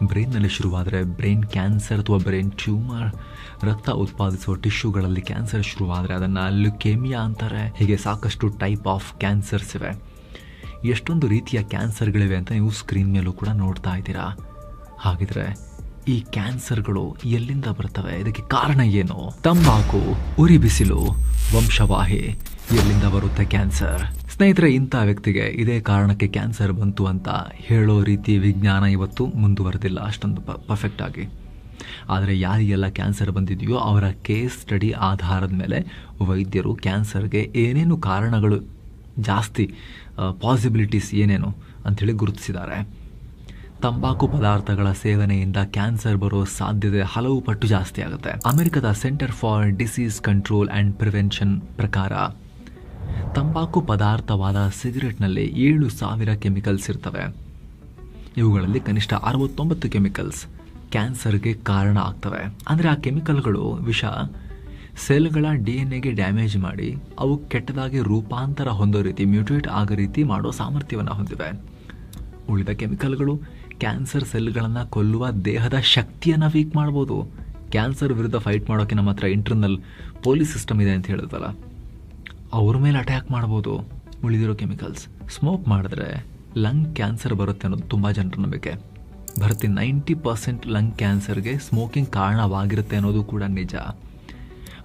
ಬ್ರೈನ್ನಲ್ಲಿ ಶುರುವಾದರೆ ಬ್ರೈನ್ ಕ್ಯಾನ್ಸರ್ ಅಥವಾ ಬ್ರೈನ್ ಟ್ಯೂಮರ್, ರಕ್ತ ಉತ್ಪಾದಿಸುವ ಟಿಶ್ಯೂಗಳಲ್ಲಿ ಕ್ಯಾನ್ಸರ್ ಶುರುವಾದರೆ ಅದನ್ನು ಲ್ಯುಕೇಮಿಯಾ ಅಂತಾರೆ. ಹೀಗೆ ಸಾಕಷ್ಟು ಟೈಪ್ ಆಫ್ ಕ್ಯಾನ್ಸರ್ಸ್ ಇವೆ. ಎಷ್ಟೊಂದು ರೀತಿಯ ಕ್ಯಾನ್ಸರ್ಗಳಿವೆ ಅಂತ ನೀವು ಸ್ಕ್ರೀನ್ ಮೇಲೂ ಕೂಡ ನೋಡ್ತಾ ಇದ್ದೀರಾ. ಹಾಗಿದ್ರೆ ಈ ಕ್ಯಾನ್ಸರ್ಗಳು ಎಲ್ಲಿಂದ ಬರ್ತವೆ? ಇದಕ್ಕೆ ಕಾರಣ ಏನು? ತಂಬಾಕು, ಉರಿ ಬಿಸಿಲು, ವಂಶವಾಹಿ, ಎಲ್ಲಿಂದ ಬರುತ್ತೆ ಕ್ಯಾನ್ಸರ್? ಸ್ನೇಹಿತರೆ, ಇಂಥ ವ್ಯಕ್ತಿಗೆ ಇದೇ ಕಾರಣಕ್ಕೆ ಕ್ಯಾನ್ಸರ್ ಬಂತು ಅಂತ ಹೇಳೋ ರೀತಿ ವಿಜ್ಞಾನ ಇವತ್ತು ಮುಂದುವರೆದಿಲ್ಲ ಅಷ್ಟೊಂದು ಪರ್ಫೆಕ್ಟ್ ಆಗಿ. ಆದರೆ ಯಾರಿಗೆಲ್ಲ ಕ್ಯಾನ್ಸರ್ ಬಂದಿದೆಯೋ ಅವರ ಕೇಸ್ ಸ್ಟಡಿ ಆಧಾರದ ಮೇಲೆ ವೈದ್ಯರು ಕ್ಯಾನ್ಸರ್ಗೆ ಏನೇನು ಕಾರಣಗಳು ಜಾಸ್ತಿ, ಪಾಸಿಬಿಲಿಟೀಸ್ ಏನೇನು ಅಂಥೇಳಿ ಗುರುತಿಸಿದ್ದಾರೆ. ತಂಬಾಕು ಪದಾರ್ಥಗಳ ಸೇವನೆಯಿಂದ ಕ್ಯಾನ್ಸರ್ ಬರೋ ಸಾಧ್ಯತೆ ಹಲವು ಪಟ್ಟು ಜಾಸ್ತಿ ಆಗುತ್ತೆ. ಅಮೆರಿಕದ centre for disease control and prevention ಪ್ರಕಾರ ತಂಬಾಕು ಪದಾರ್ಥವಾದ ಸಿಗರೆಟ್ನಲ್ಲಿ 7,000 ಕೆಮಿಕಲ್ಸ್ ಇರ್ತವೆ. ಇವುಗಳಲ್ಲಿ ಕನಿಷ್ಠ 69 ಕೆಮಿಕಲ್ಸ್ ಕ್ಯಾನ್ಸರ್ಗೆ ಕಾರಣ ಆಗ್ತವೆ. ಅಂದರೆ ಆ ಕೆಮಿಕಲ್ಗಳು ವಿಷ ಸೆಲ್ಗಳ DNA ಡ್ಯಾಮೇಜ್ ಮಾಡಿ ಅವು ಕೆಟ್ಟದಾಗಿ ರೂಪಾಂತರ ಹೊಂದೋ ರೀತಿ, ಮ್ಯೂಟೇಟ್ ಆಗೋ ರೀತಿ ಮಾಡೋ ಸಾಮರ್ಥ್ಯವನ್ನು ಹೊಂದಿವೆ. ಉಳಿದ ಕೆಮಿಕಲ್ಗಳು ಕ್ಯಾನ್ಸರ್ ಸೆಲ್ಗಳನ್ನು ಕೊಲ್ಲುವ ದೇಹದ ಶಕ್ತಿಯನ್ನು ವೀಕ್ ಮಾಡ್ಬೋದು. ಕ್ಯಾನ್ಸರ್ ವಿರುದ್ಧ ಫೈಟ್ ಮಾಡೋಕೆ ನಮ್ಮ ಹತ್ರ ಇಂಟರ್ನಲ್ ಪೊಲೀಸ್ ಸಿಸ್ಟಮ್ ಇದೆ ಅಂತ ಹೇಳಿದ್ವಲ್ಲ, ಅವ್ರ ಮೇಲೆ ಅಟ್ಯಾಕ್ ಮಾಡ್ಬೋದು ಉಳಿದಿರೋ ಕೆಮಿಕಲ್ಸ್. ಸ್ಮೋಕ್ ಮಾಡಿದ್ರೆ ಲಂಗ್ ಕ್ಯಾನ್ಸರ್ ಬರುತ್ತೆ ಅನ್ನೋದು ತುಂಬ ಜನರ ನಂಬಿಕೆ. ಬರುತ್ತೆ 90% ಲಂಗ್ ಕ್ಯಾನ್ಸರ್ಗೆ ಸ್ಮೋಕಿಂಗ್ ಕಾರಣವಾಗಿರುತ್ತೆ ಅನ್ನೋದು ಕೂಡ ನಿಜ.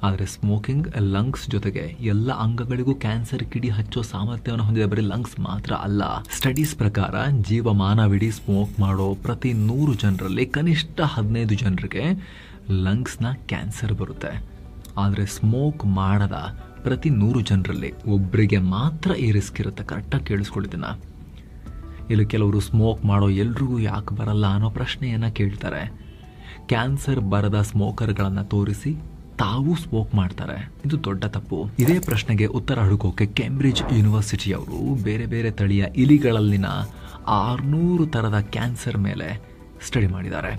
ಆದರೆ ಸ್ಮೋಕಿಂಗ್ ಲಂಗ್ಸ್ ಜೊತೆಗೆ ಎಲ್ಲ ಅಂಗಗಳಿಗೂ ಕ್ಯಾನ್ಸರ್ ಕಿಡಿ ಹಚ್ಚೋ ಸಾಮರ್ಥ್ಯವನ್ನು ಹೊಂದಿದೆ. ಬರೀ ಲಂಗ್ಸ್ ಮಾತ್ರ ಅಲ್ಲ. ಸ್ಟಡೀಸ್ ಪ್ರಕಾರ ಜೀವಮಾನವಿಡೀ ಸ್ಮೋಕ್ ಮಾಡೋ ಪ್ರತಿ 100 ಜನರಲ್ಲಿ ಕನಿಷ್ಠ 15 ಜನರಿಗೆ ಲಂಗ್ಸ್ನ ಕ್ಯಾನ್ಸರ್ ಬರುತ್ತೆ. ಆದರೆ ಸ್ಮೋಕ್ ಮಾಡದ ಪ್ರತಿ 100 ಜನರಲ್ಲಿ ಒಬ್ಬರಿಗೆ ಮಾತ್ರ ಈ ರಿಸ್ಕ್ ಇರುತ್ತೆ. ಕರೆಕ್ಟಾಗಿ ಕೇಳಿಸ್ಕೊಳ್ಳಿದ್ದೀನ. ಇಲ್ಲಿ ಕೆಲವರು ಸ್ಮೋಕ್ ಮಾಡೋ ಎಲ್ರಿಗೂ ಯಾಕೆ ಬರಲ್ಲ ಅನ್ನೋ ಪ್ರಶ್ನೆಯನ್ನು ಕೇಳ್ತಾರೆ. ಕ್ಯಾನ್ಸರ್ ಬರದ ಸ್ಮೋಕರ್ಗಳನ್ನು ತೋರಿಸಿ ತಾವು ಸ್ಮೋಕ್ ಮಾಡ್ತಾರೆ. ಇದು ದೊಡ್ಡ ತಪ್ಪು. ಇದೇ ಪ್ರಶ್ನೆಗೆ ಉತ್ತರ ಹುಡುಕೋಕೆ ಕೇಂಬ್ರಿಡ್ಜ್ ಯೂನಿವರ್ಸಿಟಿಯವರು ಬೇರೆ ಬೇರೆ ತಳಿಯ ಇಲಿಗಳಲ್ಲಿನ 600 ಥರದ ಕ್ಯಾನ್ಸರ್ ಮೇಲೆ ಸ್ಟಡಿ ಮಾಡಿದ್ದಾರೆ.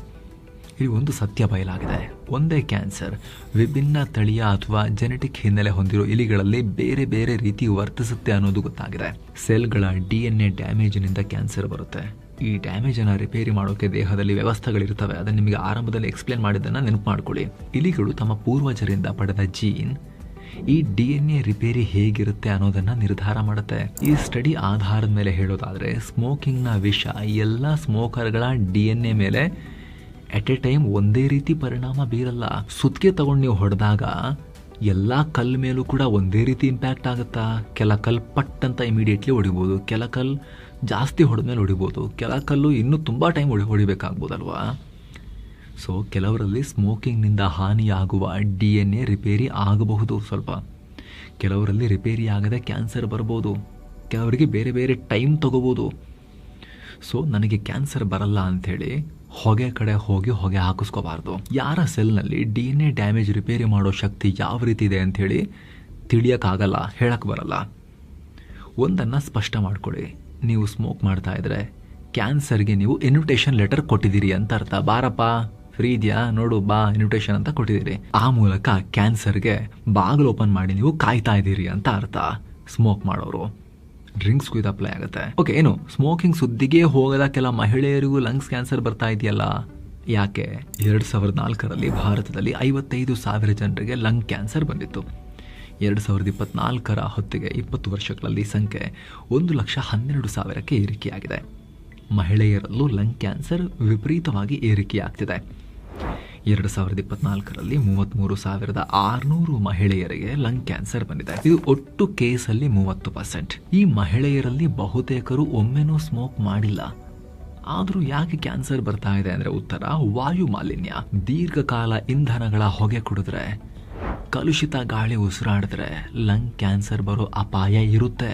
ಇಲ್ಲಿ ಒಂದು ಸತ್ಯ ಬಯಲಾಗಿದೆ. ಒಂದೇ ಕ್ಯಾನ್ಸರ್ ವಿಭಿನ್ನ ತಳಿಯ ಅಥವಾ ಜೆನೆಟಿಕ್ ಹಿನ್ನೆಲೆ ಹೊಂದಿರೋ ಇಲಿಗಳಲ್ಲಿ ಬೇರೆ ಬೇರೆ ರೀತಿ ವರ್ತಿಸುತ್ತೆ ಅನ್ನೋದು ಗೊತ್ತಾಗಿದೆ. ಸೆಲ್ಗಳ DNA ಡ್ಯಾಮೇಜಿನಿಂದ ಕ್ಯಾನ್ಸರ್ ಬರುತ್ತೆ. ಈ ಡ್ಯಾಮೇಜನ್ನು ರಿಪೇರಿ ಮಾಡೋಕೆ ದೇಹದಲ್ಲಿ ವ್ಯವಸ್ಥೆಗಳಿರ್ತವೆ. ಅದನ್ನು ನಿಮಗೆ ಆರಂಭದಲ್ಲಿ ಎಕ್ಸ್ಪ್ಲೇನ್ ಮಾಡಿದ್ದನ್ನು ನೆನಪು ಮಾಡ್ಕೊಳ್ಳಿ. ಇಲಿಗಳು ತಮ್ಮ ಪೂರ್ವಜರಿಂದ ಪಡೆದ ಜೀನ್ ಈ DNA ರಿಪೇರಿ ಹೇಗಿರುತ್ತೆ ಅನ್ನೋದನ್ನ ನಿರ್ಧಾರ ಮಾಡುತ್ತೆ. ಈ ಸ್ಟಡಿ ಆಧಾರದ ಮೇಲೆ ಹೇಳೋದಾದ್ರೆ ಸ್ಮೋಕಿಂಗ್ನ ವಿಷ ಎಲ್ಲ ಸ್ಮೋಕರ್ಗಳ DNA ಮೇಲೆ ಎಟ್ ಎ ಟೈಮ್ ಒಂದೇ ರೀತಿ ಪರಿಣಾಮ ಬೀರಲ್ಲ. ಸುತ್ತಿಗೆ ತಗೊಂಡು ನೀವು ಹೊಡೆದಾಗ ಎಲ್ಲ ಕಲ್ಲು ಮೇಲೂ ಕೂಡ ಒಂದೇ ರೀತಿ ಇಂಪ್ಯಾಕ್ಟ್ ಆಗುತ್ತಾ? ಕೆಲ ಕಲ್ಲು ಪಟ್ ಅಂತ ಇಮಿಡಿಯೇಟ್ಲಿ ಹೊಡಿಬೋದು, ಕೆಲ ಕಲ್ಲು ಜಾಸ್ತಿ ಹೊಡೆದ್ಮೇಲೆ ಹೊಡಿಬೋದು, ಕೆಲ ಕಲ್ಲು ಇನ್ನೂ ತುಂಬ ಟೈಮ್ ಹೊಡಿಬೇಕಾಗ್ಬೋದಲ್ವಾ? ಸೊ ಕೆಲವರಲ್ಲಿ ಸ್ಮೋಕಿಂಗ್ನಿಂದ ಹಾನಿಯಾಗುವ DNA ರಿಪೇರಿ ಆಗಬಹುದು ಸ್ವಲ್ಪ. ಕೆಲವರಲ್ಲಿ ರಿಪೇರಿ ಆಗದೆ ಕ್ಯಾನ್ಸರ್ ಬರ್ಬೋದು. ಕೆಲವರಿಗೆ ಬೇರೆ ಬೇರೆ ಟೈಮ್ ತಗೋಬೋದು. ಸೊ ನನಗೆ ಕ್ಯಾನ್ಸರ್ ಬರಲ್ಲ ಅಂಥೇಳಿ ಹೊಗೆ ಕಡೆ ಹೋಗಿ ಹೊಗೆ ಹಾಕಿಸ್ಕೋಬಾರ್ದು. ಯಾರ ಸೆಲ್ನಲ್ಲಿ DNA ಡ್ಯಾಮೇಜ್ ರಿಪೇರಿ ಮಾಡೋ ಶಕ್ತಿ ಯಾವ ರೀತಿ ಇದೆ ಅಂಥೇಳಿ ತಿಳಿಯೋಕ್ಕಾಗಲ್ಲ, ಹೇಳಕ್ಕೆ ಬರಲ್ಲ. ಒಂದನ್ನು ಸ್ಪಷ್ಟ ಮಾಡ್ಕೊಳ್ಳಿ, ನೀವು ಸ್ಮೋಕ್ ಮಾಡ್ತಾ ಇದ್ರೆ ಕ್ಯಾನ್ಸರ್ಗೆ ನೀವು ಇನ್ವಿಟೇಷನ್ ಲೆಟರ್ ಕೊಟ್ಟಿದ್ದೀರಿ ಅಂತ ಅರ್ಥ. ಬಾರಪ್ಪ, ಫ್ರೀ ಇದೆಯಾ ನೋಡು, ಬಾ, ಇನ್ವಿಟೇಷನ್ ಅಂತ ಕೊಟ್ಟಿದ್ದೀರಿ. ಆ ಮೂಲಕ ಕ್ಯಾನ್ಸರ್ಗೆ ಬಾಗಿಲು ಓಪನ್ ಮಾಡಿ ನೀವು ಕಾಯ್ತಾ ಇದ್ದೀರಿ ಅಂತ ಅರ್ಥ. ಸ್ಮೋಕ್ ಮಾಡೋರು ಡ್ರಿಂಕ್ಸ್ಗೂ ಇದು ಅಪ್ಲೈ ಆಗುತ್ತೆ. ಓಕೆ, ಏನು ಸ್ಮೋಕಿಂಗ್ ಸುದ್ದಿಗೆ ಹೋಗದ ಕೆಲ ಮಹಿಳೆಯರಿಗೂ ಲಂಗ್ಸ್ ಕ್ಯಾನ್ಸರ್ ಬರ್ತಾ ಇದೆಯಲ್ಲ, ಯಾಕೆ? 2004ರಲ್ಲಿ ಭಾರತದಲ್ಲಿ 55,000 ಜನರಿಗೆ ಲಂಗ್ ಕ್ಯಾನ್ಸರ್ ಬಂದಿತ್ತು. 2024ರ ಹೊತ್ತಿಗೆ 20 ವರ್ಷಗಳಲ್ಲಿ ಸಂಖ್ಯೆ 1,12,000ಕ್ಕೆ ಏರಿಕೆಯಾಗಿದೆ. ಮಹಿಳೆಯರಲ್ಲೂ ಲಂಗ್ ಕ್ಯಾನ್ಸರ್ ವಿಪರೀತವಾಗಿ ಏರಿಕೆಯಾಗ್ತಿದೆ. 2024ರಲ್ಲಿ 33,600 ಮಹಿಳೆಯರಿಗೆ ಲಂಗ್ ಕ್ಯಾನ್ಸರ್ ಬಂದಿದೆ. ಇದು ಒಟ್ಟು ಕೇಸಲ್ಲಿ 30%. ಈ ಮಹಿಳೆಯರಲ್ಲಿ ಬಹುತೇಕರು ಒಮ್ಮೆನೂ ಸ್ಮೋಕ್ ಮಾಡಿಲ್ಲ. ಆದರೂ ಯಾಕೆ ಕ್ಯಾನ್ಸರ್ ಬರ್ತಾ ಇದೆ ಅಂದರೆ ಉತ್ತರ ವಾಯು ಮಾಲಿನ್ಯ. ದೀರ್ಘಕಾಲ ಇಂಧನಗಳ ಹೊಗೆ ಕುಡಿದ್ರೆ, ಕಲುಷಿತ ಗಾಳಿ ಉಸಿರಾಡಿದ್ರೆ ಲಂಗ್ ಕ್ಯಾನ್ಸರ್ ಬರೋ ಅಪಾಯ ಇರುತ್ತೆ.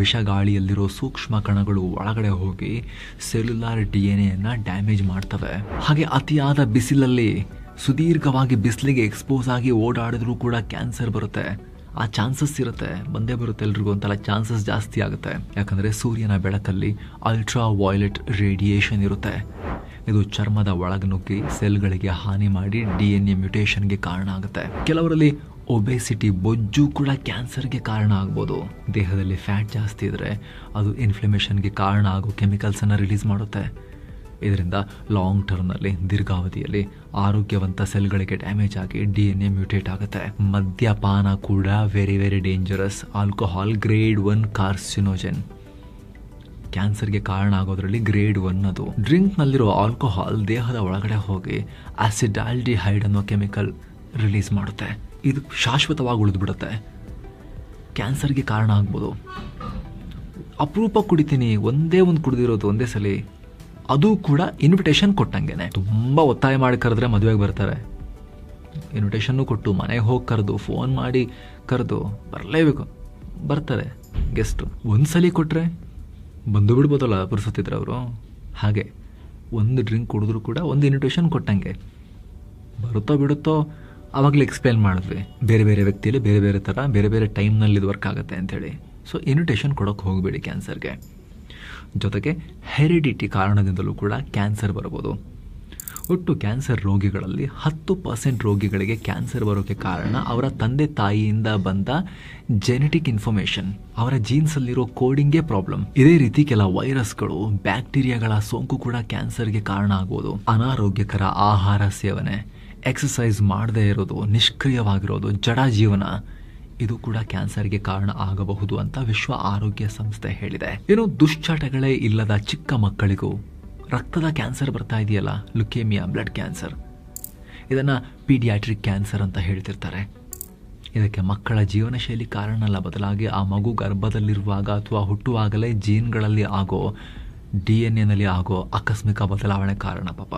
ವಿಷ ಗಾಳಿಯಲ್ಲಿರೋ ಸೂಕ್ಷ್ಮ ಕಣಗಳು ಒಳಗಡೆ ಹೋಗಿ ಸೆಲ್ಯುಲಾರ್ DNA ಡ್ಯಾಮೇಜ್ ಮಾಡ್ತವೆ. ಹಾಗೆ ಅತಿಯಾದ ಬಿಸಿಲಲ್ಲಿ ಸುದೀರ್ಘವಾಗಿ ಬಿಸಿಲಿಗೆ ಎಕ್ಸ್ಪೋಸ್ ಆಗಿ ಓಡಾಡಿದ್ರೂ ಕೂಡ ಕ್ಯಾನ್ಸರ್ ಬರುತ್ತೆ. ಆ ಚಾನ್ಸಸ್ ಇರುತ್ತೆ, ಬಂದೇ ಬರುತ್ತೆ ಎಲ್ರಿಗೂ ಅಂತಲ್ಲ, ಚಾನ್ಸಸ್ ಜಾಸ್ತಿ ಆಗುತ್ತೆ. ಯಾಕಂದರೆ ಸೂರ್ಯನ ಬೆಳಕಲ್ಲಿ ಅಲ್ಟ್ರಾ ವೈಲೆಟ್ ರೇಡಿಯೇಷನ್ ಇರುತ್ತೆ. ಇದು ಚರ್ಮದ ಒಳಗನುಗ್ಗಿ ಸೆಲ್ಗಳಿಗೆ ಹಾನಿ ಮಾಡಿ DNA ಮ್ಯುಟೇಷನ್ಗೆ ಕಾರಣ ಆಗುತ್ತೆ. ಕೆಲವರಲ್ಲಿ ಒಬೆಸಿಟಿ, ಬೊಜ್ಜು ಕೂಡ ಕ್ಯಾನ್ಸರ್ಗೆ ಕಾರಣ ಆಗ್ಬೋದು. ದೇಹದಲ್ಲಿ ಫ್ಯಾಟ್ ಜಾಸ್ತಿ ಇದ್ರೆ ಅದು ಇನ್ಫ್ಲಮೇಷನ್ಗೆ ಕಾರಣ ಆಗೋ ಕೆಮಿಕಲ್ಸನ್ನು ರಿಲೀಸ್ ಮಾಡುತ್ತೆ. ಇದರಿಂದ ಲಾಂಗ್ ಟರ್ಮ್ನಲ್ಲಿ, ದೀರ್ಘಾವಧಿಯಲ್ಲಿ ಆರೋಗ್ಯವಂತ ಸೆಲ್ಗಳಿಗೆ ಡ್ಯಾಮೇಜ್ ಆಗಿ DNA ಮ್ಯೂಟೇಟ್ ಆಗುತ್ತೆ. ಮದ್ಯಪಾನ ಕೂಡ very very dangerous. Alcohol grade 1 ಕಾರ್ಸಿನೋಜೆನ್, ಕ್ಯಾನ್ಸರ್ಗೆ ಕಾರಣ ಆಗೋದ್ರಲ್ಲಿ ಗ್ರೇಡ್ 1 ಅದು. ಡ್ರಿಂಕ್ನಲ್ಲಿರೋ ಆಲ್ಕೋಹಾಲ್ ದೇಹದ ಒಳಗಡೆ ಹೋಗಿ ಆಸಿಡಾಲ್ಡಿಹೈಡ್ ಅನ್ನೋ ಕೆಮಿಕಲ್ ರಿಲೀಸ್ ಮಾಡುತ್ತೆ. ಇದು ಶಾಶ್ವತವಾಗಿ ಉಳಿದ್ಬಿಡುತ್ತೆ, ಕ್ಯಾನ್ಸರ್ಗೆ ಕಾರಣ ಆಗ್ಬೋದು. ಅಪರೂಪ ಕುಡಿತೀನಿ, ಒಂದೇ ಒಂದು ಕುಡಿದಿರೋದು ಒಂದೇ ಸಲ, ಅದು ಕೂಡ ಇನ್ವಿಟೇಷನ್ ಕೊಟ್ಟಂಗೆನೆ. ತುಂಬ ಒತ್ತಾಯ ಮಾಡಿ ಕರೆದ್ರೆ ಮದುವೆಗೆ ಬರ್ತಾರೆ. ಇನ್ವಿಟೇಷನ್ನು ಕೊಟ್ಟು ಮನೆಗೆ ಹೋಗಿ ಕರೆದು ಫೋನ್ ಮಾಡಿ ಕರೆದು ಬರಲೇಬೇಕು, ಬರ್ತಾರೆ ಗೆಸ್ಟು. ಒಂದ್ಸಲಿ ಕೊಟ್ಟರೆ ಬಂದು ಬಿಡ್ಬೋದಲ್ಲ ಪುರ್ಸೊತ್ತಿದ್ರೆ ಅವರು. ಹಾಗೆ ಒಂದು ಡ್ರಿಂಕ್ ಕುಡಿದ್ರು ಕೂಡ ಒಂದು ಇನ್ವಿಟೇಷನ್ ಕೊಟ್ಟಂಗೆ. ಬರುತ್ತೋ ಬಿಡುತ್ತೋ ಆವಾಗಲೇ ಎಕ್ಸ್ಪ್ಲೇನ್ ಮಾಡಿದ್ವಿ, ಬೇರೆ ಬೇರೆ ವ್ಯಕ್ತಿಯಲ್ಲಿ ಬೇರೆ ಬೇರೆ ಥರ ಬೇರೆ ಬೇರೆ ಟೈಮ್ನಲ್ಲಿ ಇದು ವರ್ಕ್ ಆಗುತ್ತೆ ಅಂಥೇಳಿ. ಸೊ ಇನ್ವಿಟೇಷನ್ ಕೊಡೋಕ್ಕೆ ಹೋಗಬೇಡಿ ಕ್ಯಾನ್ಸರ್ಗೆ. ಜೊತೆಗೆ ಹೆರಿಡಿಟಿ ಕಾರಣದಿಂದಲೂ ಕೂಡ ಕ್ಯಾನ್ಸರ್ ಬರ್ಬೋದು. ಒಟ್ಟು ಕ್ಯಾನ್ಸರ್ ರೋಗಿಗಳಲ್ಲಿ 10% ರೋಗಿಗಳಿಗೆ ಕ್ಯಾನ್ಸರ್ ಬರೋಕ್ಕೆ ಕಾರಣ ಅವರ ತಂದೆ ತಾಯಿಯಿಂದ ಬಂದ ಜೆನೆಟಿಕ್ ಇನ್ಫಾರ್ಮೇಷನ್, ಅವರ ಜೀನ್ಸಲ್ಲಿರೋ ಕೋಡಿಂಗೇ ಪ್ರಾಬ್ಲಮ್. ಇದೇ ರೀತಿ ಕೆಲ ವೈರಸ್ಗಳು, ಬ್ಯಾಕ್ಟೀರಿಯಾಗಳ ಸೋಂಕು ಕೂಡ ಕ್ಯಾನ್ಸರ್ಗೆ ಕಾರಣ ಆಗ್ಬೋದು. ಅನಾರೋಗ್ಯಕರ ಆಹಾರ ಸೇವನೆ, ಎಕ್ಸಸೈಸ್ ಮಾಡದೇ ಇರೋದು, ನಿಷ್ಕ್ರಿಯವಾಗಿರೋದು, ಜಡ ಜೀವನ, ಇದು ಕೂಡ ಕ್ಯಾನ್ಸರ್ಗೆ ಕಾರಣ ಆಗಬಹುದು ಅಂತ ವಿಶ್ವ ಆರೋಗ್ಯ ಸಂಸ್ಥೆ ಹೇಳಿದೆ. ಏನು ದುಶ್ಚಟಗಳೇ ಇಲ್ಲದ ಚಿಕ್ಕ ಮಕ್ಕಳಿಗೂ ರಕ್ತದ ಕ್ಯಾನ್ಸರ್ ಬರ್ತಾ ಇದೆಯಲ್ಲ, ಲುಕೇಮಿಯಾ, ಬ್ಲಡ್ ಕ್ಯಾನ್ಸರ್, ಇದನ್ನು ಪೀಡಿಯಾಟ್ರಿಕ್ ಕ್ಯಾನ್ಸರ್ ಅಂತ ಹೇಳ್ತಿರ್ತಾರೆ. ಇದಕ್ಕೆ ಮಕ್ಕಳ ಜೀವನ ಶೈಲಿ ಕಾರಣ ಅಲ್ಲ, ಬದಲಾಗಿ ಆ ಮಗು ಗರ್ಭದಲ್ಲಿರುವಾಗ ಅಥವಾ ಹುಟ್ಟುವಾಗಲೇ ಜೀನ್ಗಳಲ್ಲಿ ಆಗೋ, DNA ಆಗೋ ಆಕಸ್ಮಿಕ ಬದಲಾವಣೆ ಕಾರಣ ಪಾಪ.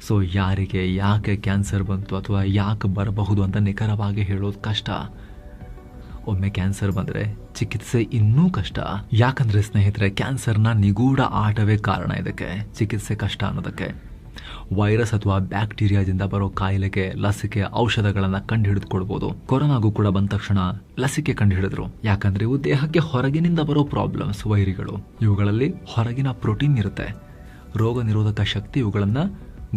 ಸೊ ಯಾರಿಗೆ ಯಾಕೆ ಕ್ಯಾನ್ಸರ್ ಬಂತು ಅಥವಾ ಯಾಕೆ ಬರಬಹುದು ಅಂತ ನಿಖರವಾಗಿ ಹೇಳೋದು ಕಷ್ಟ. ಒಮ್ಮೆ ಕ್ಯಾನ್ಸರ್ ಬಂದರೆ ಚಿಕಿತ್ಸೆ ಇನ್ನೂ ಕಷ್ಟ. ಯಾಕಂದರೆ ಸ್ನೇಹಿತರೆ, ಕ್ಯಾನ್ಸರ್ನ ನಿಗೂಢ ಆಟವೇ ಕಾರಣ ಇದಕ್ಕೆ, ಚಿಕಿತ್ಸೆ ಕಷ್ಟ ಅನ್ನೋದಕ್ಕೆ. ವೈರಸ್ ಅಥವಾ ಬ್ಯಾಕ್ಟೀರಿಯಾದಿಂದ ಬರೋ ಕಾಯಿಲೆಗೆ ಲಸಿಕೆ, ಔಷಧಗಳನ್ನು ಕಂಡುಹಿಡಿದುಕೊಳ್ಬೋದು. ಕೊರೋನಾಗೂ ಕೂಡ ಬಂದ ತಕ್ಷಣ ಲಸಿಕೆ ಕಂಡುಹಿಡಿದ್ರು. ಯಾಕಂದರೆ ಇವು ದೇಹಕ್ಕೆ ಹೊರಗಿನಿಂದ ಬರೋ ಪ್ರಾಬ್ಲಮ್ಸ್, ವೈರಿಗಳು. ಇವುಗಳಲ್ಲಿ ಹೊರಗಿನ ಪ್ರೋಟೀನ್ ಇರುತ್ತೆ. ರೋಗ ನಿರೋಧಕ ಶಕ್ತಿ ಇವುಗಳನ್ನು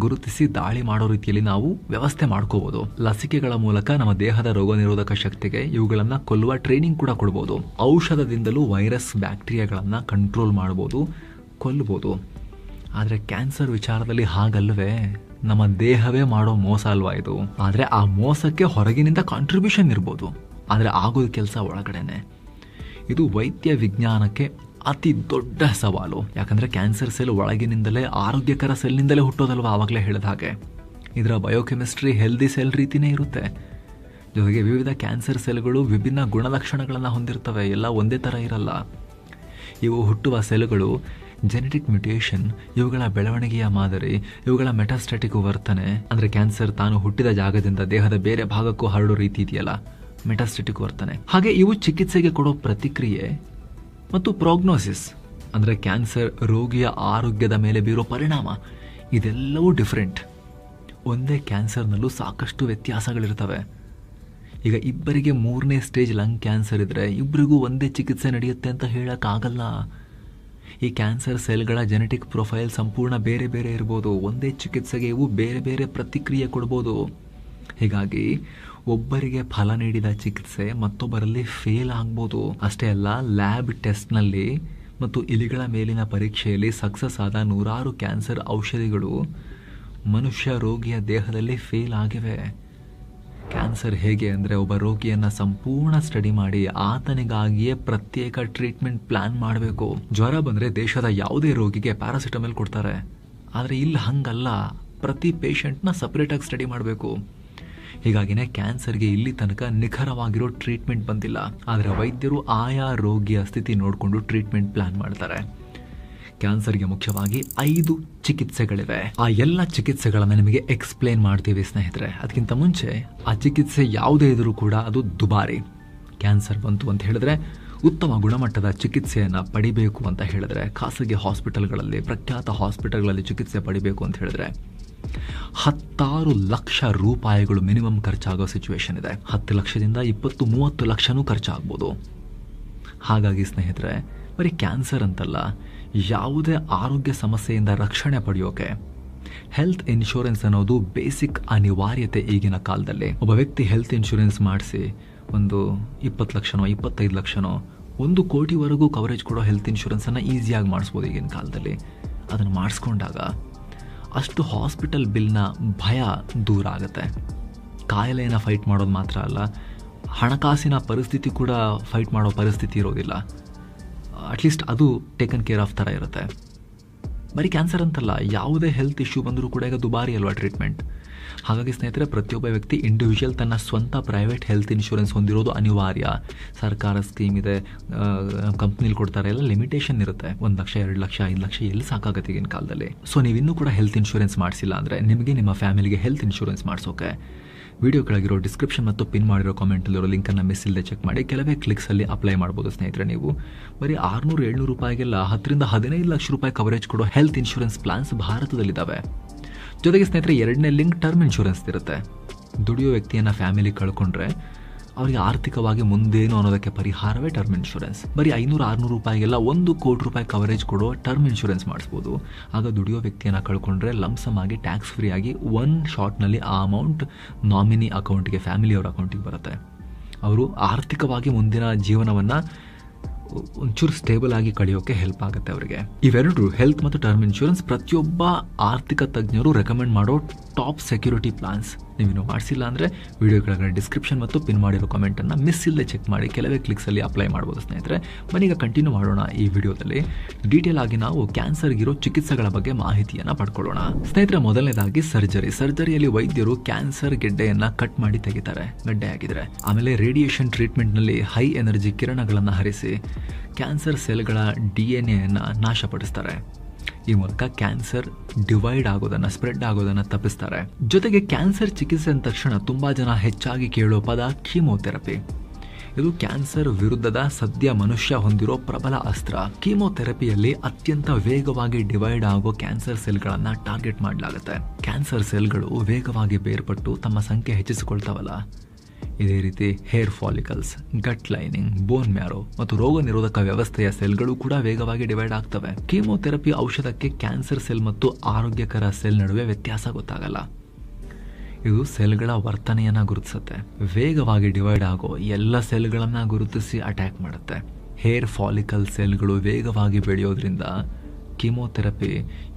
ಗುರುತಿಸಿ ದಾಳಿ ಮಾಡೋ ರೀತಿಯಲ್ಲಿ ನಾವು ವ್ಯವಸ್ಥೆ ಮಾಡ್ಕೋಬಹುದು. ಲಸಿಕೆಗಳ ಮೂಲಕ ನಮ್ಮ ದೇಹದ ರೋಗ ನಿರೋಧಕ ಶಕ್ತಿಗೆ ಇವುಗಳನ್ನು ಕೊಲ್ಲುವ ಟ್ರೈನಿಂಗ್ ಕೂಡ ಕೊಡ್ಬೋದು. ಔಷಧದಿಂದಲೂ ವೈರಸ್, ಬ್ಯಾಕ್ಟೀರಿಯಾಗಳನ್ನು ಕಂಟ್ರೋಲ್ ಮಾಡ್ಬೋದು, ಕೊಲ್ಲಬಹುದು. ಆದರೆ ಕ್ಯಾನ್ಸರ್ ವಿಚಾರದಲ್ಲಿ ಹಾಗಲ್ವೇ? ನಮ್ಮ ದೇಹವೇ ಮಾಡೋ ಮೋಸ ಅಲ್ವಾ ಇದು? ಆದರೆ ಆ ಮೋಸಕ್ಕೆ ಹೊರಗಿನಿಂದ ಕಾಂಟ್ರಿಬ್ಯೂಷನ್ ಇರ್ಬೋದು, ಆದರೆ ಆಗೋದು ಕೆಲಸ ಒಳಗಡೆನೆ. ಇದು ವೈದ್ಯ ವಿಜ್ಞಾನಕ್ಕೆ ಅತಿ ದೊಡ್ಡ ಸವಾಲು. ಯಾಕಂದರೆ ಕ್ಯಾನ್ಸರ್ ಸೆಲ್ ಒಳಗಿನಿಂದಲೇ, ಆರೋಗ್ಯಕರ ಸೆಲ್ನಿಂದಲೇ ಹುಟ್ಟೋದಲ್ವಾ, ಆವಾಗಲೇ ಹೇಳಿದ ಹಾಗೆ. ಇದರ ಬಯೋಕೆಮಿಸ್ಟ್ರಿ ಹೆಲ್ದಿ ಸೆಲ್ ರೀತಿಯೇ ಇರುತ್ತೆ. ಜೊತೆಗೆ ವಿವಿಧ ಕ್ಯಾನ್ಸರ್ ಸೆಲ್ಗಳು ವಿಭಿನ್ನ ಗುಣಲಕ್ಷಣಗಳನ್ನು ಹೊಂದಿರ್ತವೆ, ಎಲ್ಲ ಒಂದೇ ಥರ ಇರಲ್ಲ. ಇವು ಹುಟ್ಟುವ ಸೆಲ್ಗಳು, ಜೆನೆಟಿಕ್ ಮ್ಯುಟೇಷನ್, ಇವುಗಳ ಬೆಳವಣಿಗೆಯ ಮಾದರಿ, ಇವುಗಳ ಮೆಟಾಸ್ಟಾಟಿಕ್ ವರ್ತನೆ, ಅಂದರೆ ಕ್ಯಾನ್ಸರ್ ತಾನು ಹುಟ್ಟಿದ ಜಾಗದಿಂದ ದೇಹದ ಬೇರೆ ಭಾಗಕ್ಕೂ ಹರಡೋ ರೀತಿ ಇದೆಯಲ್ಲ, ಮೆಟಾಸ್ಟಾಟಿಕ್ ವರ್ತನೆ. ಹಾಗೆ ಇವು ಚಿಕಿತ್ಸೆಗೆ ಕೊಡೋ ಪ್ರತಿಕ್ರಿಯೆ ಮತ್ತು ಪ್ರೋಗ್ನೋಸಿಸ್, ಅಂದರೆ ಕ್ಯಾನ್ಸರ್ ರೋಗಿಯ ಆರೋಗ್ಯದ ಮೇಲೆ ಬೀರೋ ಪರಿಣಾಮ, ಇದೆಲ್ಲವೂ ಡಿಫ್ರೆಂಟ್. ಒಂದೇ ಕ್ಯಾನ್ಸರ್ನಲ್ಲೂ ಸಾಕಷ್ಟು ವ್ಯತ್ಯಾಸಗಳಿರ್ತವೆ. ಈಗ ಇಬ್ಬರಿಗೆ 3ನೇ ಸ್ಟೇಜ್ ಲಂಗ್ ಕ್ಯಾನ್ಸರ್ ಇದ್ದರೆ ಇಬ್ಬರಿಗೂ ಒಂದೇ ಚಿಕಿತ್ಸೆ ನಡೆಯುತ್ತೆ ಅಂತ ಹೇಳೋಕ್ಕಾಗಲ್ಲ. ಈ ಕ್ಯಾನ್ಸರ್ ಸೆಲ್ಗಳ ಜೆನೆಟಿಕ್ ಪ್ರೊಫೈಲ್ ಸಂಪೂರ್ಣ ಬೇರೆ ಬೇರೆ ಇರ್ಬೋದು. ಒಂದೇ ಚಿಕಿತ್ಸೆಗೆ ಇವು ಬೇರೆ ಬೇರೆ ಪ್ರತಿಕ್ರಿಯೆ ಕೊಡ್ಬೋದು. ಹೀಗಾಗಿ ಒಬ್ಬರಿಗೆ ಫಲ ನೀಡಿದ ಚಿಕಿತ್ಸೆ ಮತ್ತೊಬ್ಬರಲ್ಲಿ ಫೇಲ್ ಆಗ್ಬೋದು. ಅಷ್ಟೇ ಅಲ್ಲ, ಲ್ಯಾಬ್ ಟೆಸ್ಟ್ನಲ್ಲಿ ಮತ್ತು ಇಲಿಗಳ ಮೇಲಿನ ಪರೀಕ್ಷೆಯಲ್ಲಿ ಸಕ್ಸಸ್ ಆದ 100 ಕ್ಯಾನ್ಸರ್ ಔಷಧಿಗಳು ಮನುಷ್ಯ ರೋಗಿಯ ದೇಹದಲ್ಲಿ ಫೇಲ್ ಆಗಿವೆ. ಕ್ಯಾನ್ಸರ್ ಹೇಗೆ ಅಂದರೆ, ಒಬ್ಬ ರೋಗಿಯನ್ನು ಸಂಪೂರ್ಣ ಸ್ಟಡಿ ಮಾಡಿ ಆತನಿಗಾಗಿಯೇ ಪ್ರತ್ಯೇಕ ಟ್ರೀಟ್ಮೆಂಟ್ ಪ್ಲಾನ್ ಮಾಡಬೇಕು. ಜ್ವರ ಬಂದರೆ ದೇಶದ ಯಾವುದೇ ರೋಗಿಗೆ ಪ್ಯಾರಾಸಿಟಮಲ್ ಕೊಡ್ತಾರೆ. ಆದರೆ ಇಲ್ಲಿ ಹಂಗಲ್ಲ, ಪ್ರತಿ ಪೇಷಂಟ್ನ ಸಪ್ರೇಟಾಗಿ ಸ್ಟಡಿ ಮಾಡಬೇಕು. ಹೀಗಾಗಿನೇ ಕ್ಯಾನ್ಸರ್ಗೆ ಇಲ್ಲಿ ತನಕ ನಿಖರವಾಗಿರೋ ಟ್ರೀಟ್ಮೆಂಟ್ ಬಂದಿಲ್ಲ. ಆದರೆ ವೈದ್ಯರು ಆಯಾ ರೋಗಿಯ ಸ್ಥಿತಿ ನೋಡಿಕೊಂಡು ಟ್ರೀಟ್ಮೆಂಟ್ ಪ್ಲಾನ್ ಮಾಡ್ತಾರೆ. ಕ್ಯಾನ್ಸರ್ಗೆ ಮುಖ್ಯವಾಗಿ 5 ಚಿಕಿತ್ಸೆಗಳಿವೆ. ಆ ಎಲ್ಲ ಚಿಕಿತ್ಸೆಗಳನ್ನು ನಿಮಗೆ ಎಕ್ಸ್ಪ್ಲೇನ್ ಮಾಡ್ತೀವಿ ಸ್ನೇಹಿತರೆ. ಅದಕ್ಕಿಂತ ಮುಂಚೆ ಆ ಚಿಕಿತ್ಸೆ ಯಾವುದೇ ಇದ್ರೂ ಕೂಡ ಅದು ದುಬಾರಿ. ಕ್ಯಾನ್ಸರ್ ಬಂತು ಅಂತ ಹೇಳಿದ್ರೆ ಉತ್ತಮ ಗುಣಮಟ್ಟದ ಚಿಕಿತ್ಸೆಯನ್ನು ಪಡಿಬೇಕು ಅಂತ ಹೇಳಿದ್ರೆ, ಖಾಸಗಿ ಹಾಸ್ಪಿಟಲ್ಗಳಲ್ಲಿ, ಪ್ರಖ್ಯಾತ ಹಾಸ್ಪಿಟಲ್ಗಳಲ್ಲಿ ಚಿಕಿತ್ಸೆ ಪಡಿಬೇಕು ಅಂತ ಹೇಳಿದ್ರೆ 16 ಲಕ್ಷ ರೂಪಾಯಿಗಳು ಮಿನಿಮಮ್ ಖರ್ಚಾಗೋ ಸಿಚುವೇಶನ್ ಇದೆ. 10 ಲಕ್ಷದಿಂದ 20-30 ಲಕ್ಷನೂ ಖರ್ಚಾಗ್ಬೋದು. ಹಾಗಾಗಿ ಸ್ನೇಹಿತರೆ, ಬರೀ ಕ್ಯಾನ್ಸರ್ ಅಂತಲ್ಲ, ಯಾವುದೇ ಆರೋಗ್ಯ ಸಮಸ್ಯೆಯಿಂದ ರಕ್ಷಣೆ ಪಡೆಯೋಕೆ ಹೆಲ್ತ್ ಇನ್ಶೂರೆನ್ಸ್ ಅನ್ನೋದು ಬೇಸಿಕ್ ಅನಿವಾರ್ಯತೆ ಈಗಿನ ಕಾಲದಲ್ಲಿ. ಒಬ್ಬ ವ್ಯಕ್ತಿ ಹೆಲ್ತ್ ಇನ್ಶೂರೆನ್ಸ್ ಮಾಡಿಸಿ ಒಂದು 20 ಲಕ್ಷನೋ 25 ಲಕ್ಷನೋ 1 ಕೋಟಿವರೆಗೂ ಕವರೇಜ್ ಕೊಡೋ ಹೆಲ್ತ್ ಇನ್ಶೂರೆನ್ಸನ್ನು ಈಸಿಯಾಗಿ ಮಾಡಿಸ್ಬೋದು ಈಗಿನ ಕಾಲದಲ್ಲಿ. ಅದನ್ನು ಮಾಡಿಸ್ಕೊಂಡಾಗ ಅಷ್ಟು ಹಾಸ್ಪಿಟಲ್ ಬಿಲ್ನ ಭಯ ದೂರ ಆಗುತ್ತೆ. ಕಾಯಿಲೆಯನ್ನು ಫೈಟ್ ಮಾಡೋದು ಮಾತ್ರ ಅಲ್ಲ, ಹಣಕಾಸಿನ ಪರಿಸ್ಥಿತಿ ಕೂಡ ಫೈಟ್ ಮಾಡೋ ಪರಿಸ್ಥಿತಿ ಇರೋದಿಲ್ಲ. ಅಟ್ಲೀಸ್ಟ್ ಅದು ಟೇಕನ್ ಕೇರ್ ಆಫ್ ಥರ ಇರುತ್ತೆ. ಬರೀ ಕ್ಯಾನ್ಸರ್ ಅಂತಲ್ಲ, ಯಾವುದೇ ಹೆಲ್ತ್ ಇಶ್ಯೂ ಬಂದರೂ ಕೂಡ ಈಗ ದುಬಾರಿ ಅಲ್ವಾ ಟ್ರೀಟ್ಮೆಂಟ್. ಹಾಗಾಗಿ ಸ್ನೇಹಿತರೆ, ಪ್ರತಿಯೊಬ್ಬ ವ್ಯಕ್ತಿ ಇಂಡಿವಿಜುವಲ್ ತನ್ನ ಸ್ವಂತ ಪ್ರೈವೇಟ್ ಹೆಲ್ತ್ ಇನ್ಶೂರೆನ್ಸ್ ಹೊಂದಿರೋದು ಅನಿವಾರ್ಯ. ಸರ್ಕಾರ ಸ್ಕೀಮ್ ಇದೆ, ಕಂಪ್ನಿಲಿ ಕೊಡ್ತಾರೆ, ಎಲ್ಲ ಲಿಮಿಟೇಷನ್ ಇರುತ್ತೆ. 1 ಲಕ್ಷ 2 ಲಕ್ಷ 5 ಲಕ್ಷ ಎಲ್ಲಿ ಸಾಕಾಗುತ್ತೆ ಈಗಿನ ಕಾಲದಲ್ಲಿ. ಸೊ ನೀವಿನ್ನೂ ಕೂಡ ಹೆಲ್ತ್ ಇನ್ಶೂರೆನ್ಸ್ ಮಾಡಿಸಿಲ್ಲ ಅಂದರೆ ನಿಮಗೆ ನಿಮ್ಮ ಫ್ಯಾಮಿಲಿಗೆ ಹೆಲ್ತ್ ಇನ್ಶೂರೆನ್ಸ್ ಮಾಡಿಸೋಕೆ ವಿಡಿಯೋ ಕೆಳಗಿರೋ ಡಿಸ್ಕ್ರಿಪ್ಷನ್ ಮತ್ತು ಪಿನ್ ಮಾಡಿರೋ ಕಾಮೆಂಟಲ್ಲಿರೋ ಲಿಂಕನ್ನು ಮಿಸ್ ಇಲ್ಲದೆ ಚೆಕ್ ಮಾಡಿ. ಕೆಲವೇ ಕ್ಲಿಕ್ಸಲ್ಲಿ ಅಪ್ಲೈ ಮಾಡ್ಬೋದು ಸ್ನೇಹಿತರೆ. ನೀವು ಬರೀ 600-700 ರೂಪಾಯಿಗೆಲ್ಲ 10-15 ಲಕ್ಷ ರೂಪಾಯಿ ಕವರೇಜ್ ಕೊಡೋ ಹೆಲ್ತ್ ಇನ್ಶೂರೆನ್ಸ್ ಪ್ಲಾನ್ಸ್ ಭಾರತದಲ್ಲಿದ್ದಾವೆ. ಜೊತೆಗೆ ಸ್ನೇಹಿತರೆ, 2ನೇ ಲಿಂಕ್ ಟರ್ಮ್ ಇನ್ಶೂರೆನ್ಸ್ ಇರುತ್ತೆ. ದುಡಿಯೋ ವ್ಯಕ್ತಿಯನ್ನು ಫ್ಯಾಮಿಲಿ ಕಳ್ಕೊಂಡ್ರೆ ಅವರಿಗೆ ಆರ್ಥಿಕವಾಗಿ ಮುಂದೇನು ಅನ್ನೋದಕ್ಕೆ ಪರಿಹಾರವೇ ಟರ್ಮ್ ಇನ್ಶೂರೆನ್ಸ್. ಬರೀ 500-600 ರೂಪಾಯಿಗೆಲ್ಲ 1 ಕೋಟಿ ರೂಪಾಯಿ ಕವರೇಜ್ ಕೊಡೋ ಟರ್ಮ್ ಇನ್ಶೂರೆನ್ಸ್ ಮಾಡಿಸ್ಬೋದು. ಆಗ ದುಡಿಯೋ ವ್ಯಕ್ತಿಯನ್ನು ಕಳ್ಕೊಂಡ್ರೆ ಲಂಸಮ್ ಆಗಿ ಟ್ಯಾಕ್ಸ್ ಫ್ರೀ ಆಗಿ 1 ಶಾಟ್ನಲ್ಲಿ ಆ ಅಮೌಂಟ್ ನಾಮಿನಿ ಅಕೌಂಟ್ಗೆ, ಫ್ಯಾಮಿಲಿಯವರ ಅಕೌಂಟಿಗೆ ಬರುತ್ತೆ. ಅವರು ಆರ್ಥಿಕವಾಗಿ ಮುಂದಿನ ಜೀವನವನ್ನು ಒಂಚೂರು ಸ್ಟೇಬಲ್ ಆಗಿ ಕಳೆಯೋಕೆ ಹೆಲ್ಪ್ ಆಗುತ್ತೆ ಅವರಿಗೆ. ಇವೆರಡು ಹೆಲ್ತ್ ಮತ್ತು ಟರ್ಮ್ ಇನ್ಶೂರೆನ್ಸ್ ಪ್ರತಿಯೊಬ್ಬ ಆರ್ಥಿಕ ತಜ್ಞರು ರೆಕಮೆಂಡ್ ಮಾಡೋ ಟಾಪ್ ಸೆಕ್ಯೂರಿಟಿ ಪ್ಲಾನ್ಸ್. ನೀವಿನ್ನೂ ಮಾಡಿಸಿಲ್ಲ ಅಂದರೆ ವಿಡಿಯೋ ಕೆಳಗಡೆ ಡಿಸ್ಕ್ರಿಪ್ಷನ್ ಮತ್ತು ಪಿನ್ ಮಾಡಿರೋ ಕಮೆಂಟನ್ನು ಮಿಸ್ ಇಲ್ಲದೆ ಚೆಕ್ ಮಾಡಿ. ಕೆಲವೇ ಕ್ಲಿಕ್ಸಲ್ಲಿ ಅಪ್ಲೈ ಮಾಡ್ಬೋದು ಸ್ನೇಹಿತರೆ. ಬನ್ನೀಗ ಕಂಟಿನ್ಯೂ ಮಾಡೋಣ. ಈ ವಿಡಿಯೋದಲ್ಲಿ ಡೀಟೇಲ್ ಆಗಿ ನಾವು ಕ್ಯಾನ್ಸರ್ಗಿರೋ ಚಿಕಿತ್ಸೆಗಳ ಬಗ್ಗೆ ಮಾಹಿತಿಯನ್ನು ಪಡ್ಕೊಳ್ಳೋಣ. ಸ್ನೇಹಿತರೆ, ಮೊದಲನೇದಾಗಿ ಸರ್ಜರಿಯಲ್ಲಿ ವೈದ್ಯರು ಕ್ಯಾನ್ಸರ್ ಗೆಡ್ಡೆಯನ್ನು ಕಟ್ ಮಾಡಿ ತೆಗಿತಾರೆ, ಗಡ್ಡೆ ಆಗಿದ್ರೆ. ಆಮೇಲೆ ರೇಡಿಯೇಷನ್ ಟ್ರೀಟ್ಮೆಂಟ್ನಲ್ಲಿ ಹೈ ಎನರ್ಜಿ ಕಿರಣಗಳನ್ನು ಹರಿಸಿ ಕ್ಯಾನ್ಸರ್ ಸೆಲ್ಗಳ DNA ನಾಶಪಡಿಸ್ತಾರೆ. ಈ ಮೂಲಕ ಕ್ಯಾನ್ಸರ್ ಡಿವೈಡ್ ಆಗೋದನ್ನು, ಸ್ಪ್ರೆಡ್ ಆಗೋದನ್ನು ತಪ್ಪಿಸ್ತಾರೆ. ಜೊತೆಗೆ ಕ್ಯಾನ್ಸರ್ ಚಿಕಿತ್ಸೆ ಅಂದ ತಕ್ಷಣ ತುಂಬಾ ಜನ ಹೆಚ್ಚಾಗಿ ಕೇಳೋ ಪದ ಕೀಮೋಥೆರಪಿ. ಇದು ಕ್ಯಾನ್ಸರ್ ವಿರುದ್ಧದ ಸದ್ಯ ಮನುಷ್ಯ ಹೊಂದಿರೋ ಪ್ರಬಲ ಅಸ್ತ್ರ. ಕೀಮೋಥೆರಪಿಯಲ್ಲಿ ಅತ್ಯಂತ ವೇಗವಾಗಿ ಡಿವೈಡ್ ಆಗೋ ಕ್ಯಾನ್ಸರ್ ಸೆಲ್ಗಳನ್ನು ಟಾರ್ಗೆಟ್ ಮಾಡಲಾಗುತ್ತೆ. ಕ್ಯಾನ್ಸರ್ ಸೆಲ್ಗಳು ವೇಗವಾಗಿ ಬೇರ್ಪಟ್ಟು ತಮ್ಮ ಸಂಖ್ಯೆ ಹೆಚ್ಚಿಸಿಕೊಳ್ತಾವಲ್ಲ, ಇದೇ ರೀತಿ ಹೇರ್ ಫಾಲಿಕಲ್ಸ್, ಗಟ್ ಲೈನಿಂಗ್, ಬೋನ್ ಮ್ಯಾರೋ ಮತ್ತು ರೋಗ ನಿರೋಧಕ ವ್ಯವಸ್ಥೆಯ ಸೆಲ್ಗಳು ಕೂಡ ವೇಗವಾಗಿ ಡಿವೈಡ್ ಆಗ್ತವೆ. ಕೀಮೋಥೆರಪಿ ಔಷಧಕ್ಕೆ ಕ್ಯಾನ್ಸರ್ ಸೆಲ್ ಮತ್ತು ಆರೋಗ್ಯಕರ ಸೆಲ್ ನಡುವೆ ವ್ಯತ್ಯಾಸ ಗೊತ್ತಾಗಲ್ಲ. ಇದು ಸೆಲ್ಗಳ ವರ್ತನೆಯನ್ನು ಗುರುತಿಸುತ್ತೆ. ವೇಗವಾಗಿ ಡಿವೈಡ್ ಆಗೋ ಎಲ್ಲ ಸೆಲ್ಗಳನ್ನು ಗುರುತಿಸಿ ಅಟ್ಯಾಕ್ ಮಾಡುತ್ತೆ. ಹೇರ್ ಫಾಲಿಕಲ್ ಸೆಲ್ಗಳು ವೇಗವಾಗಿ ಬೆಳೆಯೋದ್ರಿಂದ ಕೀಮೋಥೆರಪಿ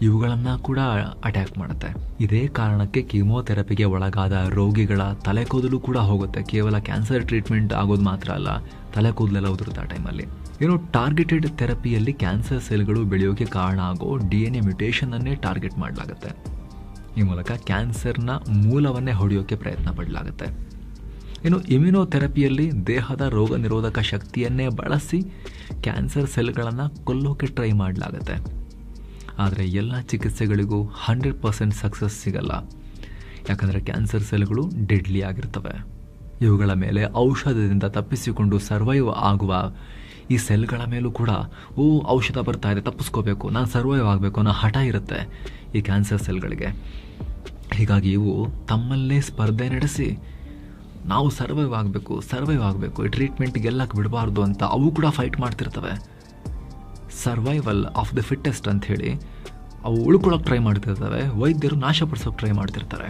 ಇವುಗಳನ್ನು ಕೂಡ ಅಟ್ಯಾಕ್ ಮಾಡುತ್ತೆ. ಇದೇ ಕಾರಣಕ್ಕೆ ಕೀಮೋಥೆರಪಿಗೆ ಒಳಗಾದ ರೋಗಿಗಳ ತಲೆ ಕೂದಲು ಕೂಡ ಹೋಗುತ್ತೆ. ಕೇವಲ ಕ್ಯಾನ್ಸರ್ ಟ್ರೀಟ್ಮೆಂಟ್ ಆಗೋದು ಮಾತ್ರ ಅಲ್ಲ, ತಲೆ ಕೂದಲೆಲ್ಲ ಉದುರುತ್ತೆ ಆ ಟೈಮಲ್ಲಿ. ಟಾರ್ಗೆಟೆಡ್ ಥೆರಪಿಯಲ್ಲಿ ಕ್ಯಾನ್ಸರ್ ಸೆಲ್ಗಳು ಬೆಳೆಯೋಕೆ ಕಾರಣ ಆಗೋ DNA ಮ್ಯುಟೇಷನ್ ಅನ್ನೇ ಟಾರ್ಗೆಟ್ ಮಾಡಲಾಗುತ್ತೆ. ಈ ಮೂಲಕ ಕ್ಯಾನ್ಸರ್ನ ಮೂಲವನ್ನೇ ಹೊಡೆಯೋಕೆ ಪ್ರಯತ್ನ ಪಡಲಾಗುತ್ತೆ. ಇಮ್ಯುನೋಥೆರಪಿಯಲ್ಲಿ ದೇಹದ ರೋಗ ನಿರೋಧಕ ಶಕ್ತಿಯನ್ನೇ ಬಳಸಿ ಕ್ಯಾನ್ಸರ್ ಸೆಲ್ಗಳನ್ನು ಕೊಲ್ಲೋಕೆ ಟ್ರೈ ಮಾಡಲಾಗುತ್ತೆ. ಆದರೆ ಎಲ್ಲ ಚಿಕಿತ್ಸೆಗಳಿಗೂ 100% ಸಕ್ಸಸ್ ಸಿಗಲ್ಲ. ಯಾಕಂದರೆ ಕ್ಯಾನ್ಸರ್ ಸೆಲ್ಗಳು ಡೆಡ್ಲಿ ಆಗಿರ್ತವೆ. ಇವುಗಳ ಮೇಲೆ ಔಷಧದಿಂದ ತಪ್ಪಿಸಿಕೊಂಡು ಸರ್ವೈವ್ ಆಗುವ ಈ ಸೆಲ್ಗಳ ಮೇಲೂ ಕೂಡ ಔಷಧ ಬರ್ತಾ ಇದೆ, ತಪ್ಪಿಸ್ಕೋಬೇಕು, ನಾನು ಸರ್ವೈವ್ ಆಗಬೇಕು ಅನ್ನೋ ಹಠ ಇರುತ್ತೆ ಈ ಕ್ಯಾನ್ಸರ್ ಸೆಲ್ಗಳಿಗೆ. ಹೀಗಾಗಿ ಇವು ತಮ್ಮಲ್ಲೇ ಸ್ಪರ್ಧೆ ನಡೆಸಿ ನಾವು ಸರ್ವೈವ್ ಆಗಬೇಕು, ಈ ಟ್ರೀಟ್ಮೆಂಟ್ ಗೆಲ್ಲಕ್ಕೆ ಬಿಡಬಾರ್ದು ಅಂತ ಅವು ಕೂಡ ಫೈಟ್ ಮಾಡ್ತಿರ್ತವೆ. ಸರ್ವೈವಲ್ ಆಫ್ ದ ಫಿಟ್ಟೆಸ್ಟ್ ಅಂತ ಹೇಳಿ ಅವು ಉಳ್ಕೊಳ್ಳೋಕೆ ಟ್ರೈ ಮಾಡ್ತಿರ್ತವೆ, ವೈದ್ಯರು ನಾಶಪಡಿಸೋಕೆ ಟ್ರೈ ಮಾಡ್ತಿರ್ತಾರೆ.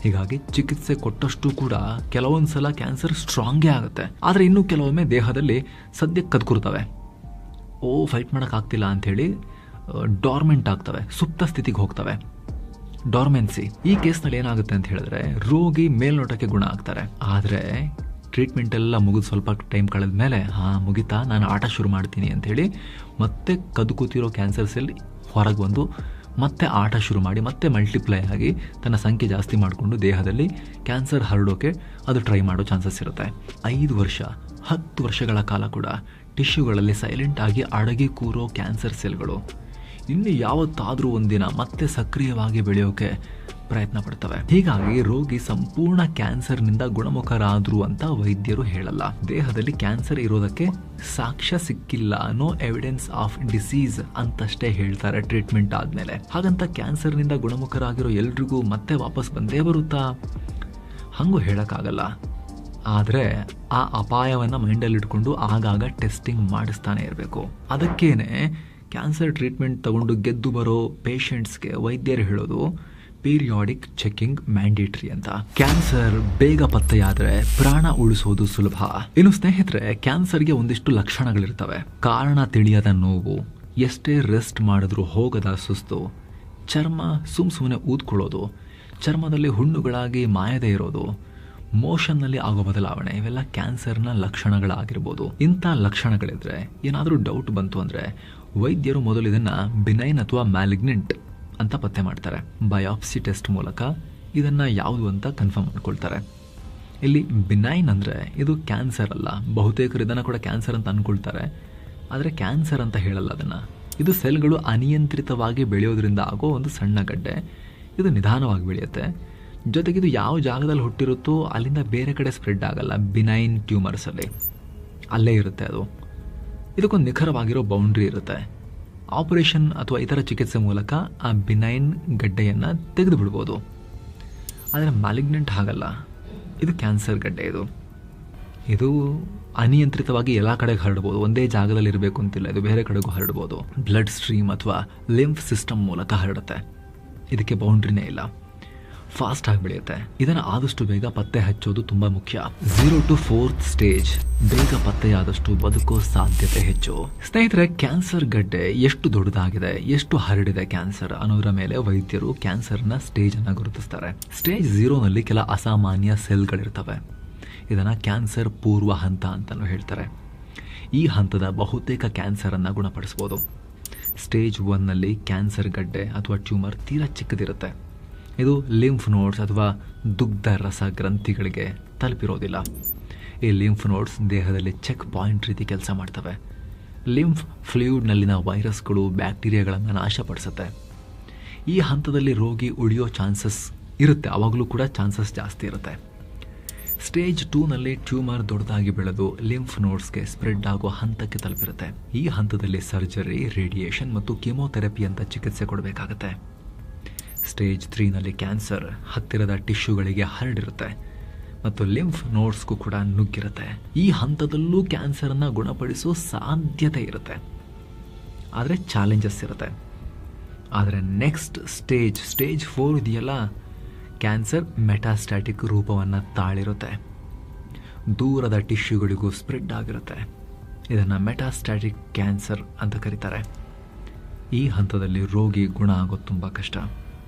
ಹೀಗಾಗಿ ಚಿಕಿತ್ಸೆ ಕೊಟ್ಟಷ್ಟು ಕೂಡ ಕೆಲವೊಂದು ಸಲ ಕ್ಯಾನ್ಸರ್ ಸ್ಟ್ರಾಂಗೇ ಆಗುತ್ತೆ, ಆದರೆ ಇನ್ನೂ ಕೆಲವೊಮ್ಮೆ ದೇಹದಲ್ಲಿ ಸದ್ಯಕ್ಕೆ ಕದ್ಕುರ್ತವೆ, ಫೈಟ್ ಮಾಡೋಕ್ಕಾಗ್ತಿಲ್ಲ ಅಂಥೇಳಿ ಡಾರ್ಮೆಂಟ್ ಆಗ್ತವೆ, ಸುಪ್ತ ಸ್ಥಿತಿಗೆ ಹೋಗ್ತವೆ, ಡಾರ್ಮೆನ್ಸಿ. ಈ ಕೇಸ್ನಲ್ಲಿ ಏನಾಗುತ್ತೆ ಅಂತ ಹೇಳಿದ್ರೆ ರೋಗಿ ಮೇಲ್ನೋಟಕ್ಕೆ ಗುಣ ಆಗ್ತಾರೆ, ಆದರೆ ಟ್ರೀಟ್ಮೆಂಟ್ ಎಲ್ಲ ಮುಗಿದು ಸ್ವಲ್ಪ ಟೈಮ್ ಕಳೆದ ಮೇಲೆ ಮುಗಿತಾ ನಾನು ಆಟ ಶುರು ಮಾಡ್ತೀನಿ ಅಂಥೇಳಿ ಮತ್ತೆ ಕದ್ಕೂತಿರೋ ಕ್ಯಾನ್ಸರ್ ಸೆಲ್ ಹೊರಗೆ ಬಂದು ಮತ್ತೆ ಆಟ ಶುರು ಮಾಡಿ ಮತ್ತೆ ಮಲ್ಟಿಪ್ಲೈ ಆಗಿ ತನ್ನ ಸಂಖ್ಯೆ ಜಾಸ್ತಿ ಮಾಡಿಕೊಂಡು ದೇಹದಲ್ಲಿ ಕ್ಯಾನ್ಸರ್ ಹರಡೋಕೆ ಅದು ಟ್ರೈ ಮಾಡೋ ಚಾನ್ಸಸ್ ಇರುತ್ತೆ. 5 ವರ್ಷ 10 ವರ್ಷಗಳ ಕಾಲ ಕೂಡ ಟಿಶ್ಯೂಗಳಲ್ಲಿ ಸೈಲೆಂಟ್ ಆಗಿ ಅಡಗಿ ಕೂರೋ ಕ್ಯಾನ್ಸರ್ ಸೆಲ್ಗಳು ಇನ್ನು ಯಾವತ್ತಾದರೂ ಒಂದಿನ ಮತ್ತೆ ಸಕ್ರಿಯವಾಗಿ ಬೆಳೆಯೋಕೆ ಪ್ರಯತ್ನ ಪಡ್ತವೆ. ಹೀಗಾಗಿ ರೋಗಿ ಸಂಪೂರ್ಣ ಕ್ಯಾನ್ಸರ್ನಿಂದ ಗುಣಮುಖರಾದ್ರು ಅಂತ ವೈದ್ಯರು ಹೇಳಲ್ಲ. ದೇಹದಲ್ಲಿ ಕ್ಯಾನ್ಸರ್ ಇರೋದಕ್ಕೆ ಸಾಕ್ಷ್ಯ ಸಿಕ್ಕಿಲ್ಲ, ನೋ ಎವಿಡೆನ್ಸ್ ಆಫ್ ಡಿಸೀಸ್ ಅಂತಷ್ಟೇ ಹೇಳ್ತಾರೆ ಟ್ರೀಟ್ಮೆಂಟ್ ಆದಮೇಲೆ. ಹಾಗಂತ ಕ್ಯಾನ್ಸರ್ನಿಂದ ಗುಣಮುಖರಾಗಿರೋ ಎಲ್ರಿಗೂ ಮತ್ತೆ ವಾಪಸ್ ಬಂದೇ ಬರುತ್ತಾ? ಹಾಗೂ ಹೇಳೋಕ್ಕಾಗಲ್ಲ. ಆದರೆ ಆ ಅಪಾಯವನ್ನು ಮೈಂಡಲ್ಲಿ ಇಟ್ಕೊಂಡು ಆಗಾಗ ಟೆಸ್ಟಿಂಗ್ ಮಾಡಿಸ್ತಾನೆ ಇರಬೇಕು. ಅದಕ್ಕೇನೆ ಕ್ಯಾನ್ಸರ್ ಟ್ರೀಟ್ಮೆಂಟ್ ತಗೊಂಡು ಗೆದ್ದು ಬರೋ ಪೇಷಂಟ್ಸ್ಗೆ ವೈದ್ಯರು ಹೇಳೋದು ಪೀರಿಯಾಡಿಕ್ ಚೆಕಿಂಗ್ ಮ್ಯಾಂಡೇಟ್ರಿ ಅಂತ. ಕ್ಯಾನ್ಸರ್ ಬೇಗ ಪತ್ತೆಯಾದರೆ ಪ್ರಾಣ ಉಳಿಸೋದು ಸುಲಭ. ಇನ್ನು ಸ್ನೇಹಿತರೆ, ಕ್ಯಾನ್ಸರ್ಗೆ ಒಂದಿಷ್ಟು ಲಕ್ಷಣಗಳಿರ್ತವೆ. ಕಾರಣ ತಿಳಿಯದ ನೋವು, ಎಷ್ಟೇ ರೆಸ್ಟ್ ಮಾಡಿದ್ರೂ ಹೋಗದ ಸುಸ್ತು, ಚರ್ಮ ಸುಮ್ಮನೆ ಊದ್ಕೊಳ್ಳೋದು, ಚರ್ಮದಲ್ಲಿ ಹುಣ್ಣುಗಳಾಗಿ ಮಾಯದೇ ಇರೋದು, ಮೋಷನ್ನಲ್ಲಿ ಆಗೋ ಬದಲಾವಣೆ, ಇವೆಲ್ಲ ಕ್ಯಾನ್ಸರ್ನ ಲಕ್ಷಣಗಳಾಗಿರ್ಬೋದು. ಇಂಥ ಲಕ್ಷಣಗಳಿದ್ರೆ ಏನಾದರೂ ಡೌಟ್ ಬಂತು ಅಂದರೆ ವೈದ್ಯರು ಮೊದಲು ಇದನ್ನು ಬಿನೈನ್ ಅಥವಾ ಮ್ಯಾಲಿಗ್ನೆಂಟ್ ಅಂತ ಪತ್ತೆ ಮಾಡ್ತಾರೆ. ಬಯಾಪ್ಸಿ ಟೆಸ್ಟ್ ಮೂಲಕ ಇದನ್ನು ಯಾವುದು ಅಂತ ಕನ್ಫರ್ಮ್ ಮಾಡ್ಕೊಳ್ತಾರೆ. ಇಲ್ಲಿ ಬಿನೈನ್ ಅಂದರೆ ಇದು ಕ್ಯಾನ್ಸರ್ ಅಲ್ಲ. ಬಹುತೇಕರು ಇದನ್ನು ಕೂಡ ಕ್ಯಾನ್ಸರ್ ಅಂತ ಅಂದ್ಕೊಳ್ತಾರೆ, ಆದರೆ ಕ್ಯಾನ್ಸರ್ ಅಂತ ಹೇಳಲ್ಲ ಅದನ್ನು. ಇದು ಸೆಲ್ಗಳು ಅನಿಯಂತ್ರಿತವಾಗಿ ಬೆಳೆಯೋದ್ರಿಂದ ಆಗೋ ಒಂದು ಸಣ್ಣ ಗಡ್ಡೆ. ಇದು ನಿಧಾನವಾಗಿ ಬೆಳೆಯುತ್ತೆ. ಜೊತೆಗೆ ಇದು ಯಾವ ಜಾಗದಲ್ಲಿ ಹುಟ್ಟಿರುತ್ತೋ ಅಲ್ಲಿಂದ ಬೇರೆ ಕಡೆ ಸ್ಪ್ರೆಡ್ ಆಗಲ್ಲ. ಬಿನೈನ್ ಟ್ಯೂಮರ್ಸಲ್ಲಿ ಅಲ್ಲೇ ಇರುತ್ತೆ ಅದು. ಇದಕ್ಕೊಂದು ನಿಖರವಾಗಿರೋ ಬೌಂಡ್ರಿ ಇರುತ್ತೆ. ಆಪರೇಷನ್ ಅಥವಾ ಇತರ ಚಿಕಿತ್ಸೆ ಮೂಲಕ ಆ ಬಿನೈನ್ ಗಡ್ಡೆಯನ್ನು ತೆಗೆದು ಬಿಡ್ಬೋದು. ಆದರೆ ಮ್ಯಾಲಿಗ್ನೆಂಟ್ ಹಾಗಲ್ಲ, ಇದು ಕ್ಯಾನ್ಸರ್ ಗಡ್ಡೆ. ಇದು ಅನಿಯಂತ್ರಿತವಾಗಿ ಎಲ್ಲ ಕಡೆಗೆ ಹರಡ್ಬೋದು. ಒಂದೇ ಜಾಗದಲ್ಲಿ ಇರಬೇಕು ಅಂತಿಲ್ಲ, ಇದು ಬೇರೆ ಕಡೆಗೂ ಹರಡ್ಬೋದು. ಬ್ಲಡ್ ಸ್ಟ್ರೀಮ್ ಅಥವಾ ಲಿಂಫ್ ಸಿಸ್ಟಮ್ ಮೂಲಕ ಹರಡುತ್ತೆ. ಇದಕ್ಕೆ ಬೌಂಡ್ರಿನೇ ಇಲ್ಲ, ಫಾಸ್ಟ್ ಆಗಿ ಬೆಳೆಯುತ್ತೆ. ಇದನ್ನು ಆದಷ್ಟು ಬೇಗ ಪತ್ತೆ ಹಚ್ಚೋದು ತುಂಬ ಮುಖ್ಯ. 0 to 4th ಸ್ಟೇಜ್ ಬೇಗ ಪತ್ತೆಯಾದಷ್ಟು ಬದುಕೋ ಸಾಧ್ಯತೆ ಹೆಚ್ಚು. ಸ್ನೇಹಿತರೆ, ಕ್ಯಾನ್ಸರ್ ಗಡ್ಡೆ ಎಷ್ಟು ದೊಡ್ಡದಾಗಿದೆ, ಎಷ್ಟು ಹರಡಿದೆ ಕ್ಯಾನ್ಸರ್ ಅನ್ನೋದರ ಮೇಲೆ ವೈದ್ಯರು ಕ್ಯಾನ್ಸರ್ನ ಸ್ಟೇಜನ್ನು ಗುರುತಿಸ್ತಾರೆ. ಸ್ಟೇಜ್ 0ನಲ್ಲಿ ಕೆಲ ಅಸಾಮಾನ್ಯ ಸೆಲ್ಗಳಿರ್ತವೆ. ಇದನ್ನು ಕ್ಯಾನ್ಸರ್ ಪೂರ್ವ ಹಂತ ಅಂತಲೂ ಹೇಳ್ತಾರೆ. ಈ ಹಂತದ ಬಹುತೇಕ ಕ್ಯಾನ್ಸರನ್ನು ಗುಣಪಡಿಸ್ಬೋದು. ಸ್ಟೇಜ್ 1ನಲ್ಲಿ ಕ್ಯಾನ್ಸರ್ ಗಡ್ಡೆ ಅಥವಾ ಟ್ಯೂಮರ್ ತೀರಾ ಚಿಕ್ಕದಿರುತ್ತೆ. ಇದು ಲಿಂಫ್ ನೋಡ್ಸ್ ಅಥವಾ ದುಗ್ಧ ರಸ ಗ್ರಂಥಿಗಳಿಗೆ ತಲುಪಿರೋದಿಲ್ಲ. ಈ ಲಿಂಫ್ ನೋಡ್ಸ್ ದೇಹದಲ್ಲಿ ಚೆಕ್ ಪಾಯಿಂಟ್ ರೀತಿ ಕೆಲಸ ಮಾಡ್ತವೆ. ಲಿಂಫ್ ಫ್ಲೂಯಿಡ್ನಲ್ಲಿನ ವೈರಸ್ಗಳು, ಬ್ಯಾಕ್ಟೀರಿಯಾಗಳನ್ನು ನಾಶಪಡಿಸುತ್ತೆ. ಈ ಹಂತದಲ್ಲಿ ರೋಗಿ ಉಳಿಯೋ ಚಾನ್ಸಸ್ ಇರುತ್ತೆ, ಅವಾಗಲೂ ಕೂಡ ಚಾನ್ಸಸ್ ಜಾಸ್ತಿ ಇರುತ್ತೆ. ಸ್ಟೇಜ್ 2ನಲ್ಲಿ ಟ್ಯೂಮರ್ ದೊಡ್ಡದಾಗಿ ಬೆಳೆದು ಲಿಂಫ್ ನೋಡ್ಸ್ಗೆ ಸ್ಪ್ರೆಡ್ ಆಗೋ ಹಂತಕ್ಕೆ ತಲುಪಿರುತ್ತೆ. ಈ ಹಂತದಲ್ಲಿ ಸರ್ಜರಿ, ರೇಡಿಯೇಷನ್ ಮತ್ತು ಕೀಮೋಥೆರಪಿ ಅಂತ ಚಿಕಿತ್ಸೆ ಕೊಡಬೇಕಾಗತ್ತೆ. ಸ್ಟೇಜ್ 3ನಲ್ಲಿ ಕ್ಯಾನ್ಸರ್ ಹತ್ತಿರದ ಟಿಶ್ಯೂಗಳಿಗೆ ಹರಡಿರುತ್ತೆ ಮತ್ತು ಲಿಂಫ್ ನೋಡ್ಸ್ಗೂ ಕೂಡ ನುಗ್ಗಿರುತ್ತೆ. ಈ ಹಂತದಲ್ಲೂ ಕ್ಯಾನ್ಸರನ್ನು ಗುಣಪಡಿಸೋ ಸಾಧ್ಯತೆ ಇರುತ್ತೆ, ಆದರೆ ಚಾಲೆಂಜಸ್ ಇರುತ್ತೆ. ಆದರೆ ನೆಕ್ಸ್ಟ್ ಸ್ಟೇಜ್ 4 ಇದೆಯಲ್ಲ, ಕ್ಯಾನ್ಸರ್ ಮೆಟಾಸ್ಟ್ಯಾಟಿಕ್ ರೂಪವನ್ನು ತಾಳಿರುತ್ತೆ. ದೂರದ ಟಿಶ್ಯೂಗಳಿಗೂ ಸ್ಪ್ರೆಡ್ ಆಗಿರುತ್ತೆ. ಇದನ್ನು ಮೆಟಾಸ್ಟ್ಯಾಟಿಕ್ ಕ್ಯಾನ್ಸರ್ ಅಂತ ಕರೀತಾರೆ. ಈ ಹಂತದಲ್ಲಿ ರೋಗಿ ಗುಣ ಆಗೋದು ತುಂಬ ಕಷ್ಟ.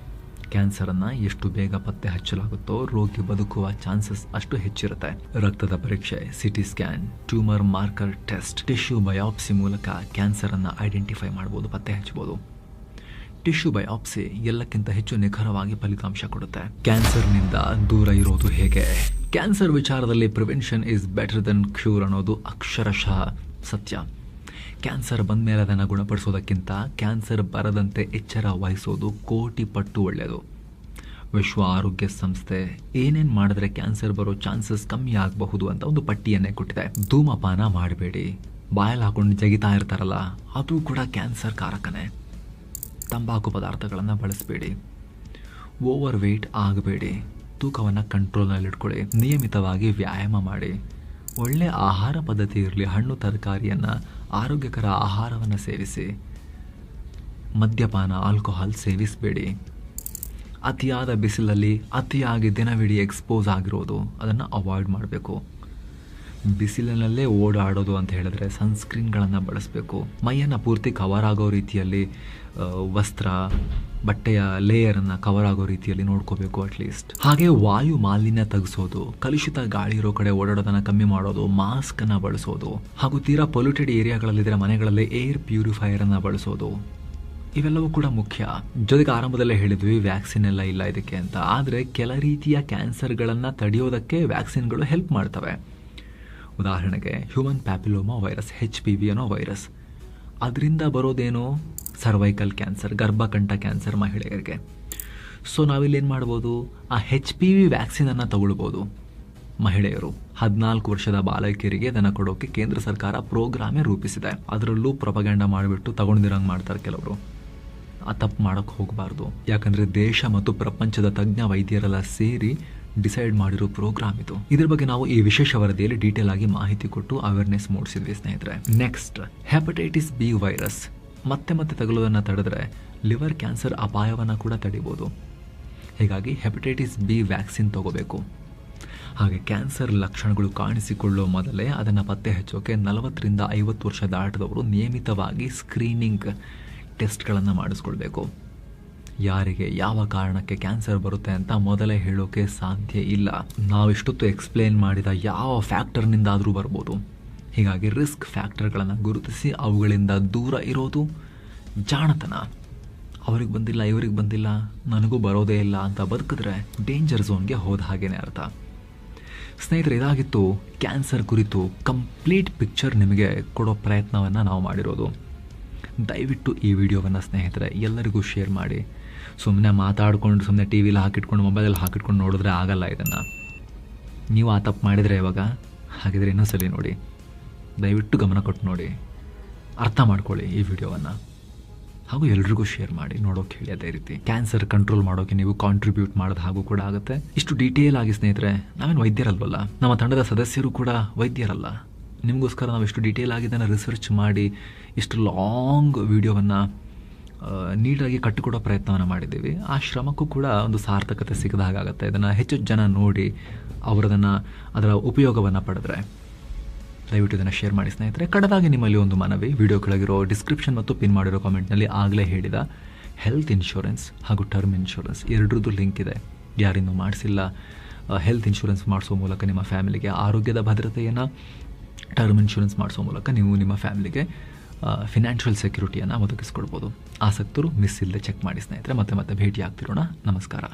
ಕ್ಯಾನ್ಸರನ್ನು ಎಷ್ಟು ಬೇಗ ಪತ್ತೆ ಹಚ್ಚಲಾಗುತ್ತೋ ರೋಗಿ ಬದುಕುವ ಚಾನ್ಸಸ್ ಅಷ್ಟು ಹೆಚ್ಚಿರುತ್ತೆ. ರಕ್ತದ ಪರೀಕ್ಷೆ, CT scan, tumour marker test, tissue biopsy ಮೂಲಕ ಕ್ಯಾನ್ಸರನ್ನು ಐಡೆಂಟಿಫೈ ಮಾಡ್ಬೋದು, ಪತ್ತೆ ಹಚ್ಚಬಹುದು. ಟಿಶ್ಯೂ ಬಯಾಪ್ಸಿ ಎಲ್ಲಕ್ಕಿಂತ ಹೆಚ್ಚು ನಿಖರವಾಗಿ ಫಲಿತಾಂಶ ಕೊಡುತ್ತೆ. ಕ್ಯಾನ್ಸರ್ನಿಂದ ದೂರ ಇರೋದು ಹೇಗೆ? ಕ್ಯಾನ್ಸರ್ ವಿಚಾರದಲ್ಲಿ prevention is better then cure ಅನ್ನೋದು ಅಕ್ಷರಶಃ ಸತ್ಯ. ಕ್ಯಾನ್ಸರ್ ಬಂದ ಮೇಲೆ ಅದನ್ನು ಗುಣಪಡಿಸೋದಕ್ಕಿಂತ ಕ್ಯಾನ್ಸರ್ ಬರದಂತೆ ಎಚ್ಚರ ವಹಿಸೋದು ಕೋಟಿ ಪಟ್ಟು ಒಳ್ಳೆಯದು. ವಿಶ್ವ ಆರೋಗ್ಯ ಸಂಸ್ಥೆ ಏನೇನು ಮಾಡಿದ್ರೆ ಕ್ಯಾನ್ಸರ್ ಬರೋ ಚಾನ್ಸಸ್ ಕಮ್ಮಿ ಆಗಬಹುದು ಅಂತ ಒಂದು ಪಟ್ಟಿಯನ್ನೇ ಕೊಟ್ಟಿದೆ. ಧೂಮಪಾನ ಮಾಡಬೇಡಿ, ಬಾಯಲ್ಲಿ ಹಾಕೊಂಡು ಜಗಿತಾ ಇರ್ತಾರಲ್ಲ ಅದು ಕೂಡ ಕ್ಯಾನ್ಸರ್ ಕಾರಕನೇ. ತಂಬಾಕು ಪದಾರ್ಥಗಳನ್ನು ಬಳಸಬೇಡಿ, ಓವರ್ ವೇಟ್ ಆಗಬೇಡಿ, ತೂಕವನ್ನು ಕಂಟ್ರೋಲ್ನಲ್ಲಿಟ್ಕೊಳ್ಳಿ, ನಿಯಮಿತವಾಗಿ ವ್ಯಾಯಾಮ ಮಾಡಿ, ಒಳ್ಳೆ ಆಹಾರ ಪದ್ಧತಿ ಇರಲಿ, ಹಣ್ಣು ತರಕಾರಿಯನ್ನು ಆರೋಗ್ಯಕರ ಆಹಾರವನ್ನು ಸೇವಿಸಿ. ಮದ್ಯಪಾನ, ಆಲ್ಕೋಹಾಲ್ ಸೇವಿಸಬೇಡಿ. ಅತಿಯಾದ ಬಿಸಿಲಲ್ಲಿ ಅತಿಯಾಗಿ ದಿನವಿಡೀ ಎಕ್ಸ್ಪೋಸ್ ಆಗಿರೋದು ಅದನ್ನು ಅವಾಯ್ಡ್ ಮಾಡಬೇಕು. ಬಿಸಿಲಿನಲ್ಲೇ ಓಡಾಡೋದು ಅಂತ ಹೇಳಿದ್ರೆ ಸನ್ಸ್ಕ್ರೀನ್ಗಳನ್ನು ಬಳಸಬೇಕು. ಮೈಯನ್ನು ಪೂರ್ತಿ ಕವರ್ ಆಗೋ ರೀತಿಯಲ್ಲಿ ವಸ್ತ್ರ, ಬಟ್ಟೆಯ ಲೇಯರನ್ನು ಕವರ್ ಆಗೋ ರೀತಿಯಲ್ಲಿ ನೋಡ್ಕೋಬೇಕು ಅಟ್ಲೀಸ್ಟ್. ಹಾಗೆ ವಾಯು ಮಾಲಿನ್ಯ ತೆಗೆಸೋದು, ಕಲುಷಿತ ಗಾಳಿ ಇರೋ ಕಡೆ ಓಡಾಡೋದನ್ನು ಕಮ್ಮಿ ಮಾಡೋದು, ಮಾಸ್ಕನ್ನು ಬಳಸೋದು, ಹಾಗೂ ತೀರಾ ಪೊಲ್ಯೂಟೆಡ್ ಏರಿಯಾಗಳಲ್ಲಿದ್ದರೆ ಮನೆಗಳಲ್ಲಿ ಏರ್ ಪ್ಯೂರಿಫೈಯರನ್ನು ಬಳಸೋದು, ಇವೆಲ್ಲವೂ ಕೂಡ ಮುಖ್ಯ. ಜೊತೆಗೆ ಆರಂಭದಲ್ಲೇ ಹೇಳಿದ್ವಿ ವ್ಯಾಕ್ಸಿನ್ ಎಲ್ಲ ಇಲ್ಲ ಇದಕ್ಕೆ ಅಂತ. ಆದರೆ ಕೆಲ ರೀತಿಯ ಕ್ಯಾನ್ಸರ್ಗಳನ್ನು ತಡೆಯೋದಕ್ಕೆ ವ್ಯಾಕ್ಸಿನ್ಗಳು ಹೆಲ್ಪ್ ಮಾಡ್ತವೆ. ಉದಾಹರಣೆಗೆ ಹ್ಯೂಮನ್ ಪ್ಯಾಪಿಲೋಮಾ ವೈರಸ್, HPV ಅನ್ನೋ ವೈರಸ್, ಅದರಿಂದ ಬರೋದೇನು ಸರ್ವೈಕಲ್ ಕ್ಯಾನ್ಸರ್, ಗರ್ಭಕಂಠ ಕ್ಯಾನ್ಸರ್ ಮಹಿಳೆಯರಿಗೆ. ಸೊ ನಾವಿಲ್ಲೇನು ಮಾಡ್ಬೋದು, ಆ HPV ವ್ಯಾಕ್ಸಿನನ್ನು ತಗೊಳ್ಬೋದು. ಮಹಿಳೆಯರು 14 ವರ್ಷದ ಬಾಲಕಿಯರಿಗೆ ಅದನ್ನು ಕೊಡೋಕೆ ಕೇಂದ್ರ ಸರ್ಕಾರ ಪ್ರೋಗ್ರಾಮೇ ರೂಪಿಸಿದೆ. ಅದರಲ್ಲೂ ಪ್ರೊಪಗಂಡ ಮಾಡಿಬಿಟ್ಟು ತಗೊಂಡಿರಂಗೆ ಮಾಡ್ತಾರೆ ಕೆಲವರು. ಆ ತಪ್ಪು ಮಾಡೋಕ್ಕೆ ಹೋಗಬಾರ್ದು. ಯಾಕಂದರೆ ದೇಶ ಮತ್ತು ಪ್ರಪಂಚದ ತಜ್ಞ ವೈದ್ಯರೆಲ್ಲ ಸೇರಿ ಡಿಸೈಡ್ ಮಾಡಿರೋ ಪ್ರೋಗ್ರಾಮ್ ಇದು. ಇದ್ರ ಬಗ್ಗೆ ನಾವು ಈ ವಿಶೇಷ ವರದಿಯಲ್ಲಿ ಡೀಟೇಲ್ ಆಗಿ ಮಾಹಿತಿ ಕೊಟ್ಟು ಅವೇರ್ನೆಸ್ ಮೂಡಿಸಿದ್ವಿ ಸ್ನೇಹಿತರೆ. ನೆಕ್ಸ್ಟ್, ಹೆಪಟೈಟಿಸ್ B ವೈರಸ್ ಮತ್ತೆ ತಗುಲೋದನ್ನು ತಡೆದ್ರೆ ಲಿವರ್ ಕ್ಯಾನ್ಸರ್ ಅಪಾಯವನ್ನು ಕೂಡ ತಡಿಬೋದು. ಹೀಗಾಗಿ ಹೆಪಟೈಟಿಸ್ B ವ್ಯಾಕ್ಸಿನ್ ತಗೋಬೇಕು. ಹಾಗೆ ಕ್ಯಾನ್ಸರ್ ಲಕ್ಷಣಗಳು ಕಾಣಿಸಿಕೊಳ್ಳೋ ಮೊದಲೇ ಅದನ್ನು ಪತ್ತೆ ಹಚ್ಚೋಕೆ 40ರಿಂದ 50 ವರ್ಷ ದಾಟದವರು ನಿಯಮಿತವಾಗಿ ಸ್ಕ್ರೀನಿಂಗ್ ಟೆಸ್ಟ್ಗಳನ್ನು ಮಾಡಿಸ್ಕೊಳ್ಬೇಕು. ಯಾರಿಗೆ ಯಾವ ಕಾರಣಕ್ಕೆ ಕ್ಯಾನ್ಸರ್ ಬರುತ್ತೆ ಅಂತ ಮೊದಲೇ ಹೇಳೋಕೆ ಸಾಧ್ಯ ಇಲ್ಲ. ನಾವಿಷ್ಟೊತ್ತು ಎಕ್ಸ್ಪ್ಲೇನ್ ಮಾಡಿದ ಯಾವ ಫ್ಯಾಕ್ಟರ್ನಿಂದಾದರೂ ಬರ್ಬೋದು. ಹೀಗಾಗಿ ರಿಸ್ಕ್ ಫ್ಯಾಕ್ಟರ್ಗಳನ್ನು ಗುರುತಿಸಿ ಅವುಗಳಿಂದ ದೂರ ಇರೋದು ಜಾಣತನ. ಅವ್ರಿಗೆ ಬಂದಿಲ್ಲ, ಇವ್ರಿಗೆ ಬಂದಿಲ್ಲ, ನನಗೂ ಬರೋದೇ ಇಲ್ಲ ಅಂತ ಬದುಕಿದ್ರೆ ಡೇಂಜರ್ ಝೋನ್ಗೆ ಹೋದ ಹಾಗೇನೆ ಅರ್ಥ. ಸ್ನೇಹಿತರೆ, ಇದಾಗಿತ್ತು ಕ್ಯಾನ್ಸರ್ ಕುರಿತು ಕಂಪ್ಲೀಟ್ ಪಿಕ್ಚರ್ ನಿಮಗೆ ಕೊಡೋ ಪ್ರಯತ್ನವನ್ನು ನಾವು ಮಾಡಿರೋದು. ದಯವಿಟ್ಟು ಈ ವಿಡಿಯೋವನ್ನು ಸ್ನೇಹಿತರೆ ಎಲ್ಲರಿಗೂ ಶೇರ್ ಮಾಡಿ. ಸುಮ್ಮನೆ ಮಾತಾಡಿಕೊಂಡು ಸುಮ್ಮನೆ ಟಿ ವಿಲಿ ಹಾಕಿಟ್ಕೊಂಡು ಮೊಬೈಲಲ್ಲಿ ಹಾಕಿಟ್ಕೊಂಡು ನೋಡಿದ್ರೆ ಆಗಲ್ಲ. ಇದನ್ನು ನೀವು ಆ ತಪ್ಪು ಮಾಡಿದರೆ ಇವಾಗ, ಹಾಗಿದ್ರೆ ಇನ್ನೊಂದ್ಸಲಿ ನೋಡಿ, ದಯವಿಟ್ಟು ಗಮನ ಕೊಟ್ಟು ನೋಡಿ, ಅರ್ಥ ಮಾಡ್ಕೊಳ್ಳಿ ಈ ವಿಡಿಯೋವನ್ನು, ಹಾಗೂ ಎಲ್ರಿಗೂ ಶೇರ್ ಮಾಡಿ, ನೋಡೋಕೆ ಹೇಳಿ. ಅದೇ ರೀತಿ ಕ್ಯಾನ್ಸರ್ ಕಂಟ್ರೋಲ್ ಮಾಡೋಕೆ ನೀವು ಕಾಂಟ್ರಿಬ್ಯೂಟ್ ಮಾಡೋದು ಹಾಗೂ ಕೂಡ ಆಗುತ್ತೆ. ಇಷ್ಟು ಡೀಟೇಲ್ ಆಗಿ ಸ್ನೇಹಿತರೆ, ನಾವೇನು ವೈದ್ಯರಲ್ವಲ್ಲ, ನಮ್ಮ ತಂಡದ ಸದಸ್ಯರು ಕೂಡ ವೈದ್ಯರಲ್ಲ. ನಿಮಗೋಸ್ಕರ ನಾವು ಇಷ್ಟು ಡೀಟೇಲ್ ಆಗಿ ಇದನ್ನು ರಿಸರ್ಚ್ ಮಾಡಿ ಇಷ್ಟು ಲಾಂಗ್ ವಿಡಿಯೋವನ್ನು ನೀಟಾಗಿ ಕಟ್ಟಿಕೊಡೋ ಪ್ರಯತ್ನವನ್ನು ಮಾಡಿದ್ದೀವಿ. ಆ ಶ್ರಮಕ್ಕೂ ಕೂಡ ಒಂದು ಸಾರ್ಥಕತೆ ಸಿಗದ ಹಾಗಾಗುತ್ತೆ. ಇದನ್ನು ಹೆಚ್ಚು ಜನ ನೋಡಿ ಅದರ ಉಪಯೋಗವನ್ನು ಪಡೆದ್ರೆ ದಯವಿಟ್ಟು ಇದನ್ನು ಶೇರ್ ಮಾಡಿ ಸ್ನೇಹಿತರೆ. ಕಡೆದಾಗಿ ನಿಮ್ಮಲ್ಲಿ ಒಂದು ಮನವಿ, ವಿಡಿಯೋ ಕೆಳಗಿರೋ ಡಿಸ್ಕ್ರಿಪ್ಷನ್ ಮತ್ತು ಪಿನ್ ಮಾಡಿರೋ ಕಾಮೆಂಟ್ನಲ್ಲಿ ಆಗಲೇ ಹೇಳಿದ ಹೆಲ್ತ್ ಇನ್ಶೂರೆನ್ಸ್ ಹಾಗೂ ಟರ್ಮ್ ಇನ್ಶೂರೆನ್ಸ್ ಎರಡರದ್ದು ಲಿಂಕ್ ಇದೆ. ಯಾರಿನ್ನೂ ಮಾಡಿಸಿಲ್ಲ, ಹೆಲ್ತ್ ಇನ್ಶೂರೆನ್ಸ್ ಮಾಡಿಸೋ ಮೂಲಕ ನಿಮ್ಮ ಫ್ಯಾಮಿಲಿಗೆ ಆರೋಗ್ಯದ ಭದ್ರತೆಯನ್ನು, ಟರ್ಮ್ ಇನ್ಶೂರೆನ್ಸ್ ಮಾಡಿಸೋ ಮೂಲಕ ನೀವು ನಿಮ್ಮ ಫ್ಯಾಮಿಲಿಗೆ ಫಿನಾನ್ಷಿಯಲ್ ಸೆಕ್ಯೂರಿಟಿಯನ್ನು ಒದಗಿಸ್ಕೊಡ್ಬೋದು. ಆಸಕ್ತರು ಮಿಸ್ ಇಲ್ಲದೆ ಚೆಕ್ ಮಾಡಿ ಸ್ನೇಹಿತರೆ. ಮತ್ತೆ ಭೇಟಿ ಆಗ್ತಿರೋಣ. ನಮಸ್ಕಾರ.